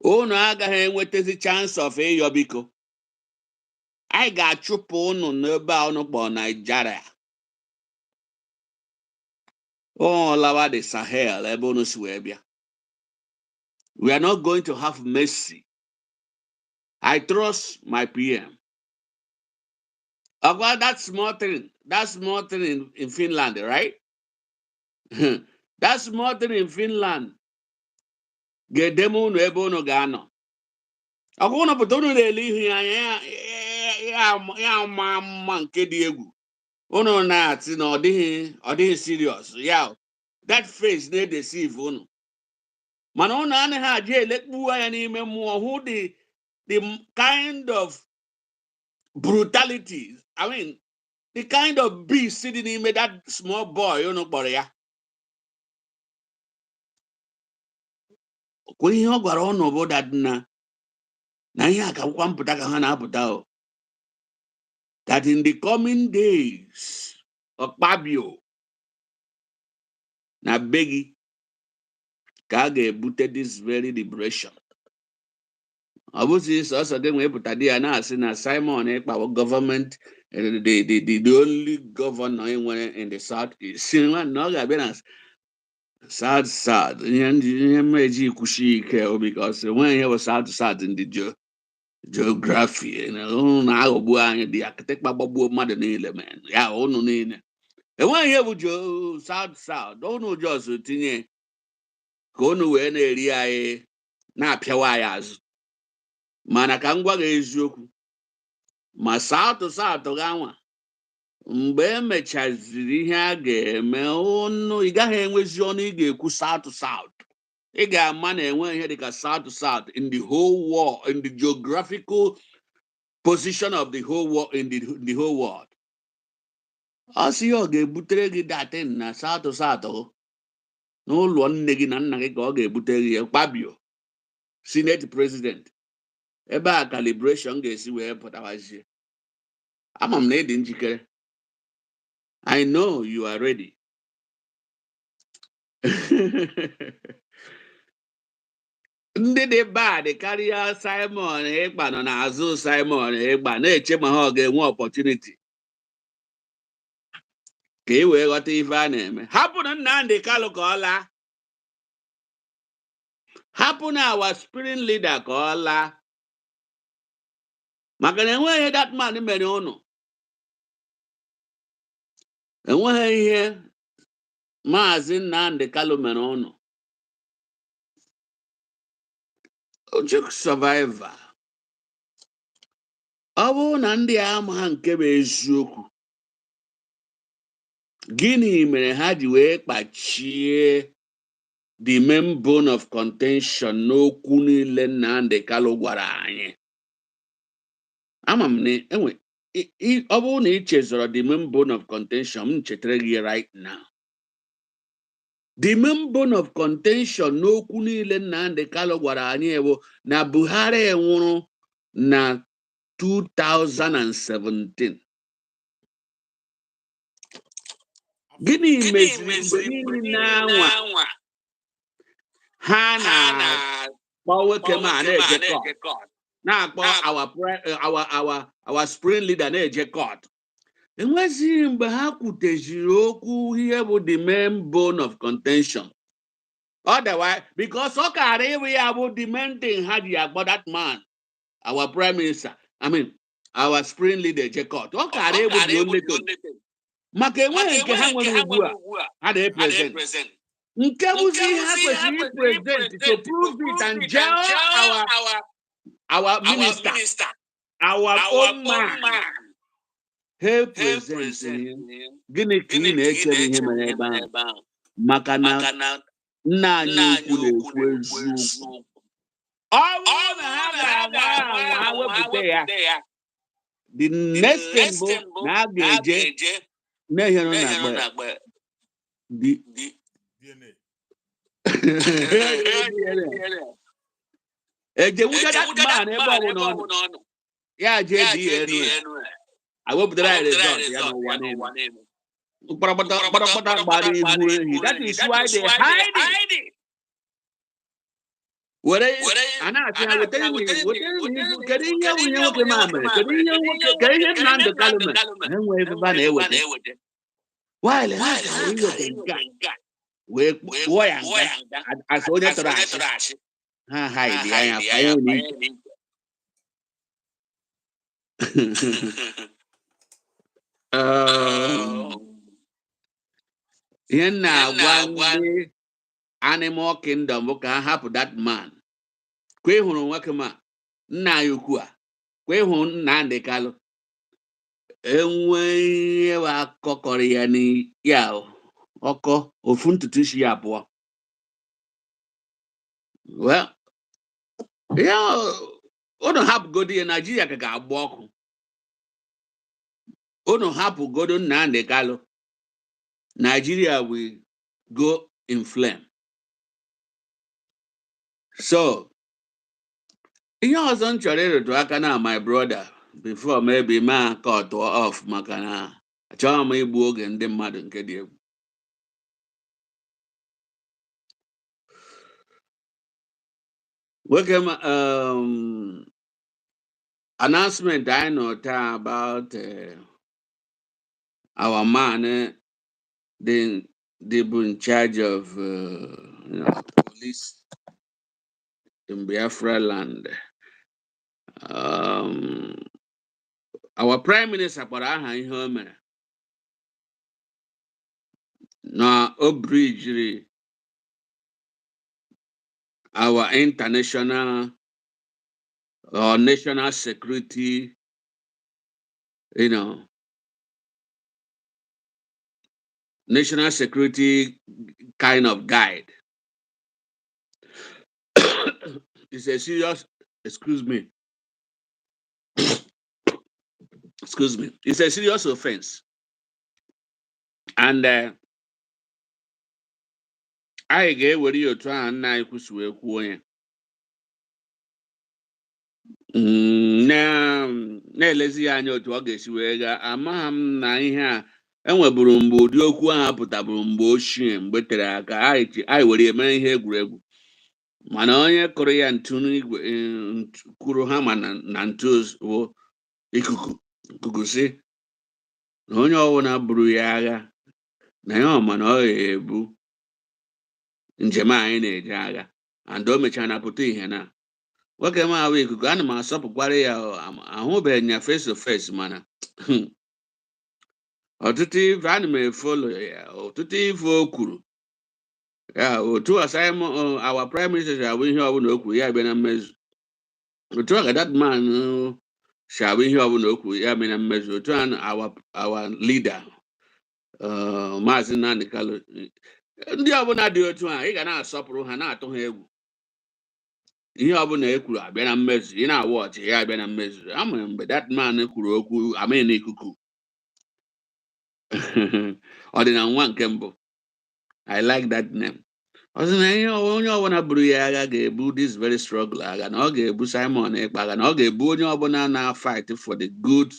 Unu agaghị enwetazi chance of ịyọ biko. Anyị ga-achụpụ unu n'ebe a unu kpọrọ Nigeria. Lawa the Sahel ebe unu si wee bịa. We are not going to have mercy. I trust my PM. About that small thing in Finland, right? That small thing in Finland. Ga-edeme unu ebe unu ga-anọ. Ọgwụ unu pụta unu na-ele ihu ya ma mma nke dị egwu. Unu na-atị na ọ dịghị serious. Ya, that face na-deceive unu. Mana unu anaghị aja elekpu anya n'ime mmụọ hụ the kind of brutality, I mean, the kind of beast sitting in that small boy, unu kpọrọ ya. Kwa ihe ọ gwara unu bụ that na ihe a ka akwụkwọ mpụta ka ha na-apụta. That in the coming days, Okpabio na Begi ka a ga-ebute this very liberation. Ọ bụzi sọsọ gị nwee pụtadị ya na-asị na Simon Ekpawo government the only governor enwere in the south si na ọ ga-abịa na south ihe mmeji kwushi ike because enweghị ihe bụ south in the geography unu na-aghọgbu anyị dị akịtịkpa gbagbuo mmadụ niile men ya unu niile enweghị ihe bụ south unu jos tinye ka unu wee na-eri anyị na-apịawa anyị azụ mana ka m gwa gị eziokwu ma south ganwa mgbe emechaziri ihe a ga-eme unu ị gaghị enwezi ọnụ ị ga-ekwu south ị ga-ama na enwe ihe dịka south in the whole world, in the geographical position of the whole world, in the whole world. Ọ sị ọ ga-ebutere gị datin na south n'ụlọ nne gị na nna gị ka ọ ga-ebutere gị kpabio senate president ebe a calibration ga-esi wee pụtawazie. Ama m na ị dị njikere. I know you are ready. Ndị dị bad karịa Simon Ekpa nọ n'azụ Simon Ekpa na-eche ma ha ọ ga-enwe opportunity ka ị wee ghọta ife a na-eme. Hapụ na Nnamdi Kanu ka ọ laa. Hapụ na our spirit leader ka ọ laa. Maka na enweghị ihe that man mere ụnụ. Enweghị ihe Maazị Nnamdi Kanu mere ụnụ. Ojok survivor. Ọ bụrụ na ndị ama nke bụ eziokwu, gịnị mere ha ji wee kpachie the main bone of contention n'okwu niile Nnamdi Kanu gwara anyị? Ama m na enwe ọ bụrụ na ị chezọrọ the main bone of contention, m chetara gị right now. The main bone of contention n'okwu niile Nnamdi Kanu gwara anyị bụ na Buhari nwụrụ na 2017. Gịnị meziri mgbe niile na-anwa ha na-akpọ nwoke ma na-eje court, na-akpọ our spring leader na-eje court? Enweghị mgbe ha kwuteziri okwu ihe bụ the main bone of contention. Otherwise, because ọ kara ịbụ ya bụ the main thing ha ji agba that man, our prime minister, our spring leader eje court. Ọ kara ịbụ the only thing. Maka enweghị nke ha nwere ugbu a ha na-epresent. Nke bụzi ihe ha kwesịrị ipresent to prove it and jail our minister, our own man. He present gịnị ka ị na-echere ihe mere ebe ahụ? Maka na nna anyị ukwu na-ekwu eziokwu. Ọ bụrụ na ha ga-agba wepụta ya, the next thing bụ na a ga-eje na-ehere na-agba ejewuja that man ebe ọ bụ n'ọnụ ya jee DNA. I hope that I result. That is why they hide it. What is and I say, I will tell you, ihe na-agwa ndị animal kingdom bụ ka ha hapụ that man. Kwe hụrụ nwoke ma nna ya ukwu a, kwe hụrụ Nnamdi Kanu, enwe ihe akọkọrọ ya ya ọkọ ofu ntutu isi ya abụọ. Well, unu hapụgodo ya, Nigeria ka ga-agba ọkụ. Unu hapụgodo Nnamdi Kanu, Nigeria will go in flame. So, ihe ọzọ m chọrọ ịrụtụ aka na my brother before maybe ma cut off maka na achọghị m igbu oge ndị mmadụ nke dị egwu. Welcome. Announcement I know about our man. They were in charge of police in Biafra land. Our prime minister for home na Brgie our international or national security, national security kind of guide. It's a serious, excuse me, it's a serious offense. And I get what you're trying to na-elezi ya anya otu ọ ga-esi wee gaa amaghị m na ihe a enweburu mgbe ụdị okwu ahụ pụtabụrụ mgbe ochie mgbe tere aka anyị were eme ihe egwuregwu mana onye kụrụ ya ntu n'igwe kwuru ha ma na ntu ikuku si na onye ọbụla buru ya agha na ya ọma na ọ ga-ebu njem anyị na-eje agha and o mechara na pụta ihe na nwoke m ahụ ikuku ana m asọpụkwara ya ahụbeghị ya face to face mana ọtụtụ ife ana m efolo ya ọtụtụ ife o kwuru ya otu asime our prime minister abụ ihe ọbụla o kwuru ya bịa na mmezu otu a ka that man si abụ ihe ọbụla o kwuru ya bịa na mmezu otu our leader Maazị Nnamdi Kanu ndị ọbụla dị otu a ị ga na-asọpụrụ ha na-atụ ha egwu ihe ọbụla e kwuru abịa na mmezu ị na-awụ ọchị ya abịa na mmezu amụrụ mgbe that man kwuru okwu amịn n'ikuku ọ dị na nwa nke mbụ I like that name ọ sị na ihe onye ọbụla buru ya agha ga-ebu this very struggle agha na ọ ga-ebu Simon Ekpa agha na ọ ga-ebu onye ọbụla na-fight for the good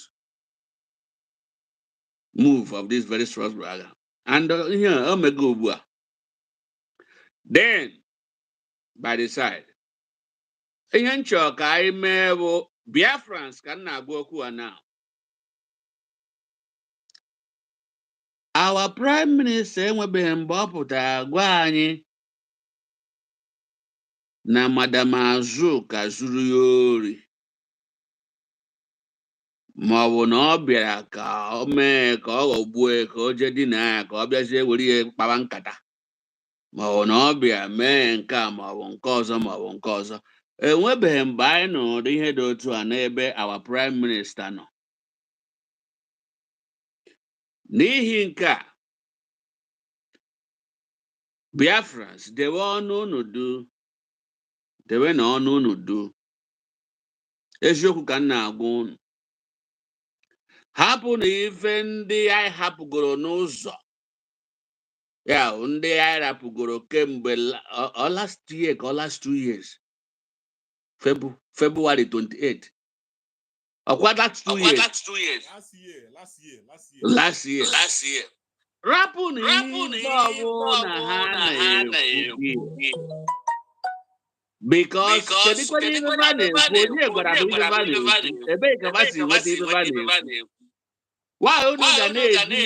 move of this very struggle agha and ihe o mego ugbu a then by the side ihe nchọ ka anyị mee bụ Biafrans ka m na-agwa okwu a now. Our prime minister enwebeghị mgbe ọ pụtara gwa anyị na Madam Azuka zuru ya ori ma ọ bụ na ọ bịara ka ọ mee ka ọ ghọgbue ka o jee dina ya ka ọ bịazie were ihe kpawa nkata ma ọ bụ na ọ bịa mee nke a ma ọ bụ nke ọzọ ma ọ bụ nke ọzọ enwebeghị mgbe anyị nụrụ ihe dị otu a n'ebe our prime minister nọ n'ihi nke a Biafrans dewe ọnụ unu du dewe na ọnụ unu du eziokwu ka m na-agwa unu hapụ na ife ndị anyị hapụgoro n'ụzọ ya ndị anyị rapụgoro kemgbe last year ka last 2 years February 28 ọkwa last 2 years last year rapụ na ihe ọbụla ha na-ekwu because kedikwana ibe ba na-ekwu onye gwara bụ ibe ba na-ekwu ebee ka ba si nweta ibe ba na-ekwu nwaanyị unu ga na-etinye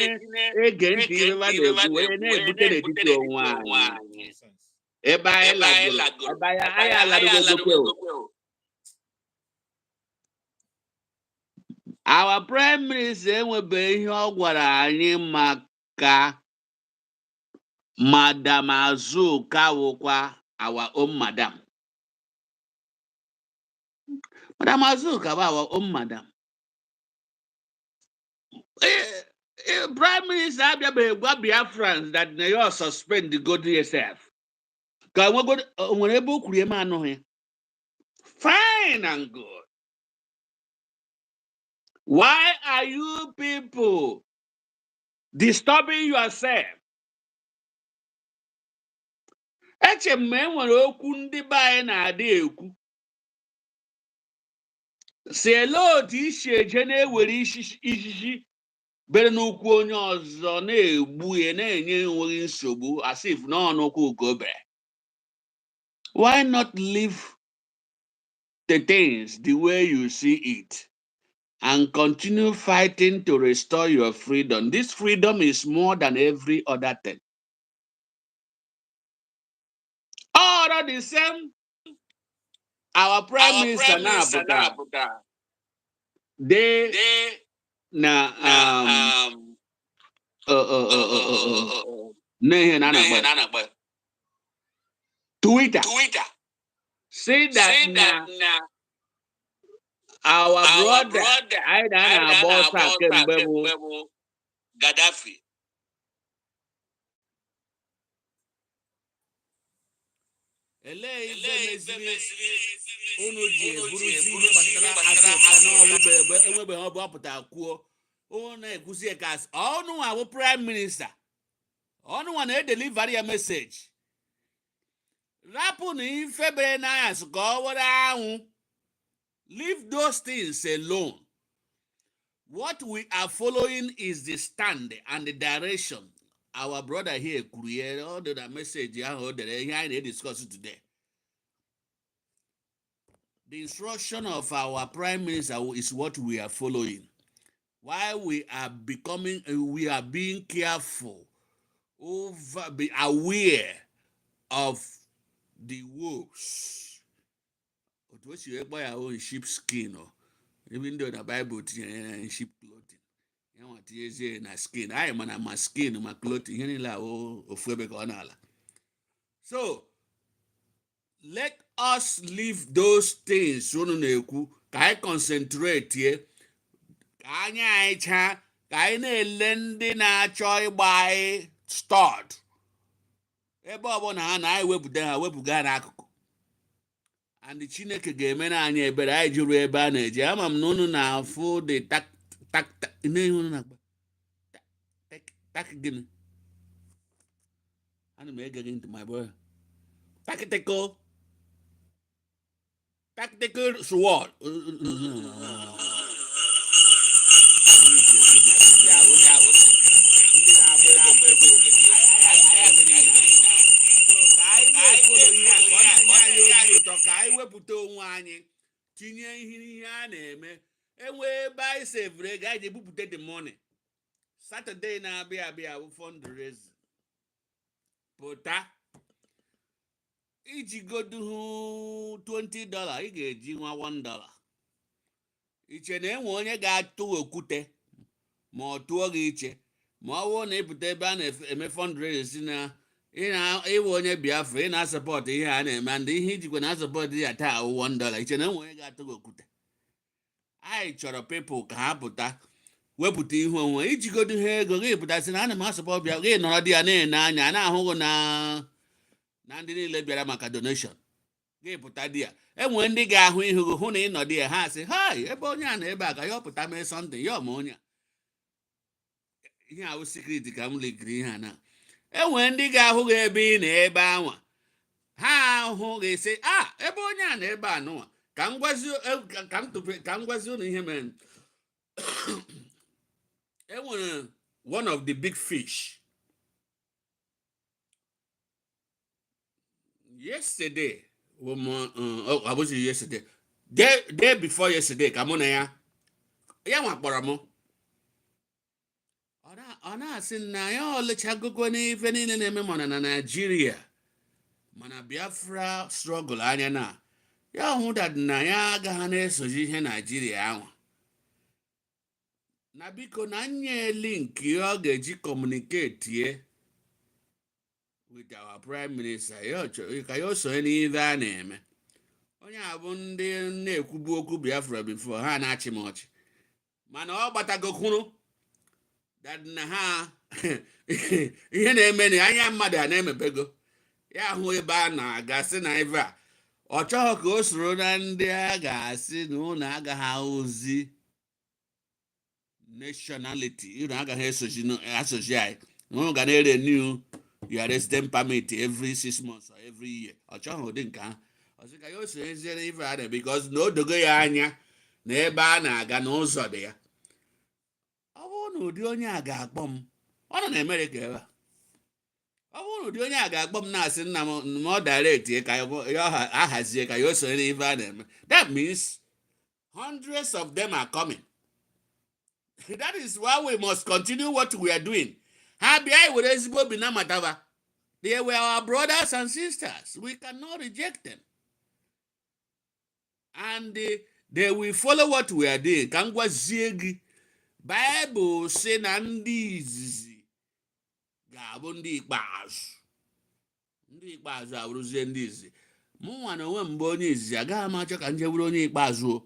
ege ntị ibe ba na-ekwu wee na-ebute n'etiti onwe anyị ebe anyị alarugo our prime minister enwebe ihe ọ gwara anyị maka Madam Azuka wụkwa our own madam. Madam Azuka bụ our own madam. Prime minister abịabeghị gwa Biafrans that na you suspend the go to yourself. Ka nwere ebe o kwuru eme anụghị. Fine and good. Why are you people disturbing yourself? Eche m enwere okwu ndị be anyị na-adị ekwu. Si ele otu isi eje na-ewere ishishi bere n'ukwu onye ọzọ na-egbu ya na-enye enweghị nsogbu as if n'ọnụkwu ka o bere. Why not leave the things the way you see it and continue fighting to restore your freedom. This freedom is more than every other thing. All are the same. Our prime minister now, they na Twitter say that na our brother I na boss Kembebu Gaddafi. Ele ife mesiri unu ji eburusi ihe gbasara Africa na enwebe ha bụ ọpụta kwuo unu na-ekwusi ka ọnụ nwa bụ prime minister ọnụ nwa na-edeliver ya message rapụ na ife bere n'anya sị ka ọ were anwụ. Leave those things alone. What we are following is the stand and the direction. Our brother here, Kurier, all the message here discussed today. The instruction of our prime minister is what we are following. While we are being careful, be aware of the wolves. What you buy our own sheepskin, even though the Bible in sheep clothing. You want to say na skin. I am on my skin, my clothing. So let us leave those things. Can I concentrate here? Can I lend na choy by start? Ebo na na webu da webu ga na akụkụ. And the Chineke ga-eme na anyị ebere anyị jụrụ ebe a na-eje ama m na unu na-afụ the tak gịnị ana m ege gị ntị my boy tactical sword ka anyị wepụta onwe anyị tinye ihe a na-eme enwe ebe anyị severe ego anyị ji ebupụta the money. Saturday na-abịa abịa bụ fundraising pụta iji godu $20 ị ga-eji nwa $1. Iche na enwe onye ga-atụ okwute ma ọ tụọ gị iche ma ọ bụrụ na ịpụta ebe a na-eme fundraising na ịwụ onye Biafra ị na-asọpọtụ ihe a na-eme ndị ihe ijikwa na-asọpọtụ ya taa $1 iche na enwe onye ga-atụ gị okwute. Anyị chọrọ people ka ha pụta wepụta ihe onwe ijigodo ha ego gị pụtasị na ana m asọpọtụ bịa gị nọrọ dị ya na-ene anya na-ahụghị na ndị niile bịara maka donation gị pụta dị ya enwe ndị ga-ahụ ihu gị hụ na ị nọ dị ya ha sị hai ebe onye a na ebe a ka ya ọpụta mee sọnde ya ọma onye a ihe ahụ sekriti ka m lekiri ihe a na enwe ndị ga-ahụ gị ebe ị na ebe anwa ha ahụ gị sị ebe onye a na ebe a nụwa ka m gwazi unu ihe mere. Enwere one of the big fish yesterday I was yesterday day before yesterday ka mụ na ya nwa kpọrọ m ọ na-asị na ya olechagogo n'ife niile na-eme mana na Nigeria mana Biafra struggle anya na ya hụ that na ya agaghị na-esoji ihe Nigeria ahụ na biko na nye link ọ ga-eji communicate with our prime minister ka ya sonye n'ihe a na-eme. Onye a bụ ndị na-ekwubu okwu Biafra before ha na-achị m ọchị mana ọ gbatagokwuru that na ha ihe na-eme na anya mmadụ a na-emepego ya hụ ebe a na-aga sị na ebe a ọ chọghị ka o soro na ndị a ga-asị na ụlọ agaghị ozi nationality agaghị esoji anyị na ga na-renew your resident permit every 6 months or every year. Ọ chọghị ụdị nke ahụ ọ sị ka ya o sonyeziere ife a because na o dogo ya anya na ebe a na-aga n'ụzọ dị ya. Ọ bụrụ na ụdị onye a ga-akpọ m ọ nọ na Amerịka ebe a ọ bụrụ ụdị onye a ga-akpọ m na-asị nna m ma ọ direct ka ya ahazie ka ya o sonyere ife a na-eme, that means hundreds of them are coming. That is why we must continue what we are doing. Ha bịa were ezigbo obi na mataba. They were our brothers and sisters. We cannot reject them. And they will follow what we are doing. Ka m gwazie gị, Bible sị na ndị izizi ga-abụ ndị ikpeazụ. Ndị ikpeazụ abụrụzie ndị izizi. Mụnwa na onwe m bụ onye izizi, agaghị m achọ ka m jee bụrụ onye ikpeazụ.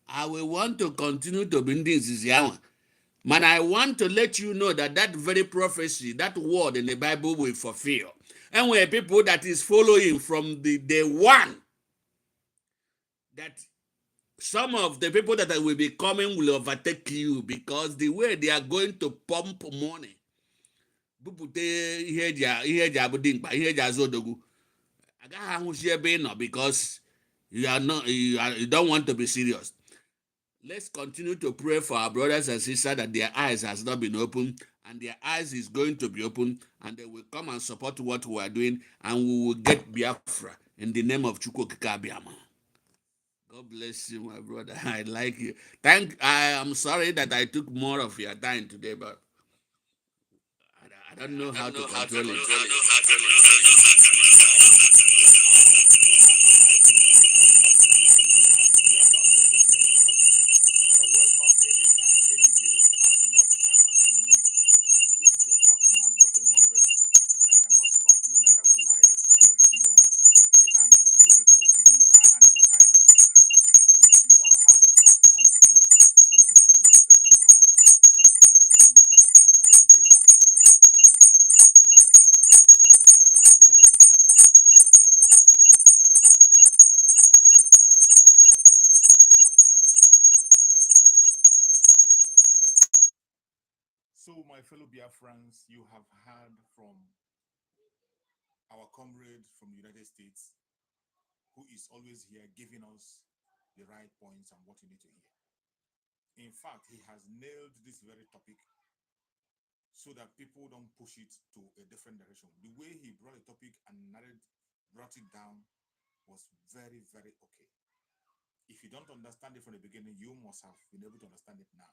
I will want to continue to be ndị izizi ahụ. Man, I want to let you know that that very prophecy, that word in the Bible will fulfill. And when people that is following from the day one, that some of the people that will be coming will overtake you because the way they are going to pump money. Because you don't want to be serious. Let's continue to pray for our brothers and sisters that their eyes has not been opened, and their eyes is going to be open, and they will come and support what we are doing, and we will get Biafra in the name of Chukwu Kikabiama. God bless you, my brother. I like you. I am sorry that I took more of your time today, but I don't know how to control it. So, my fellow Biafrans, you have heard from our comrade from the United States, who is always here giving us the right points and what you need to hear. In fact, he has nailed this very topic so that people don't push it to a different direction. The way he brought the topic and brought it down was very, very okay. If you don't understand it from the beginning, you must have been able to understand it now.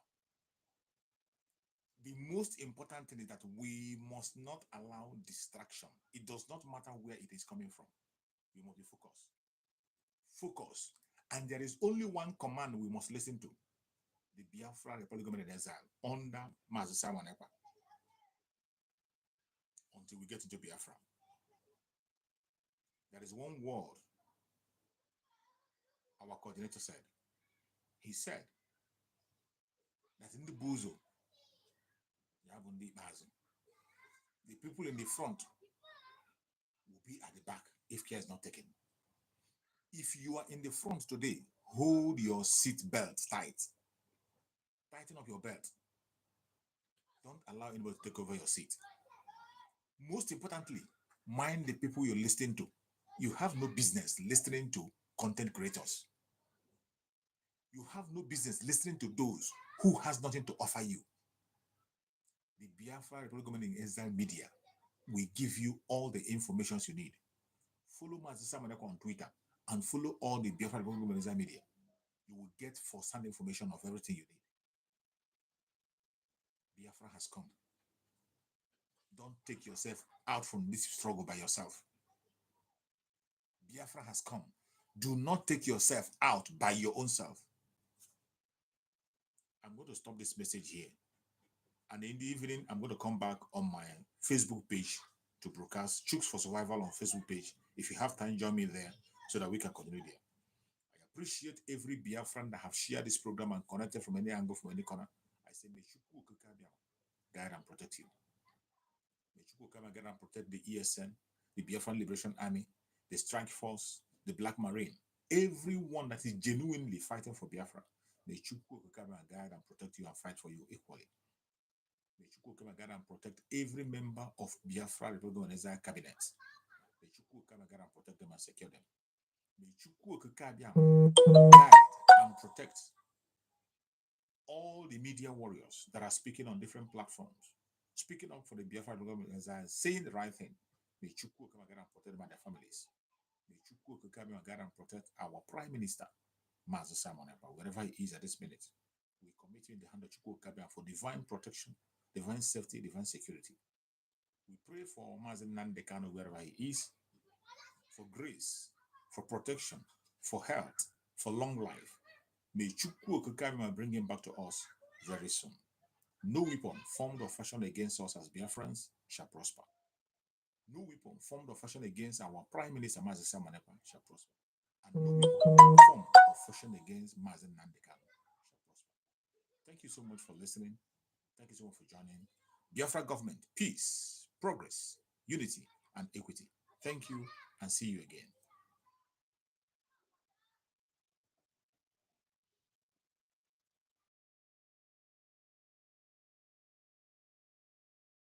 The most important thing is that we must not allow distraction. It does not matter where it is coming from. We must be focused. Focus. And there is only one command we must listen to. The Biafra Republic Government in Exile under Mazi Simon Ekpa. Until we get into Biafra. There is one word our coordinator said. He said that in the Buzo, the people in the front will be at the back if care is not taken. If you are in the front today, hold your seat belt tight. Tighten up your belt. Don't allow anybody to take over your seat. Most importantly, mind the people you're listening to. You have no business listening to content creators. You have no business listening to those who has nothing to offer you. The Biafra Republic Government in Exile Media will give you all the information you need. Follow Mazi Simon Ekpa on Twitter and follow all the Biafra Republic Government in Exile Media. You will get first-hand information of everything you need. Biafra has come. Don't take yourself out from this struggle by yourself. Biafra has come. Do not take yourself out by your own self. I'm going to stop this message here. And in the evening, I'm going to come back on my Facebook page to broadcast Chooks for Survival on Facebook page. If you have time, join me there so that we can continue there. I appreciate every Biafran that have shared this program and connected from any angle, from any corner. I say, may Chukwu guide and protect you. May Chukwu come and guide and protect the ESN, the Biafran Liberation Army, the Strike Force, the Black Marine, everyone that is genuinely fighting for Biafra. May Chukwu come and guide and protect you and fight for you equally. May Chukwu come and guide and protect every member of Biafra Republic and Exile cabinet. May Chukwu come and guide and protect them and secure them. May Chukwu guide and protect all the media warriors that are speaking on different platforms, speaking up for the Biafra Republic and Exile, saying the right thing, May Chukwu Okike and protect them and their families. May Chukwu Okike and protect our Prime Minister, Mazi Simon Ekpa, wherever he is at this minute. We commit you in the hand of Chukwu Okike for divine protection, divine safety, divine security. We pray for Mazi Nnamdi Kanu wherever he is, for grace, for protection, for health, for long life. May Chukwu Okike bring him back to us very soon. No weapon formed or fashioned against us as Biafrans shall prosper. No weapon formed or fashioned against our Prime Minister Mazi Simon Ekpa shall prosper. And no weapon formed or fashioned against Mazi Nnamdi Kanu shall prosper. Thank you so much for listening. Thank you so much for joining. Biafra government, peace, progress, unity, and equity. Thank you and see you again.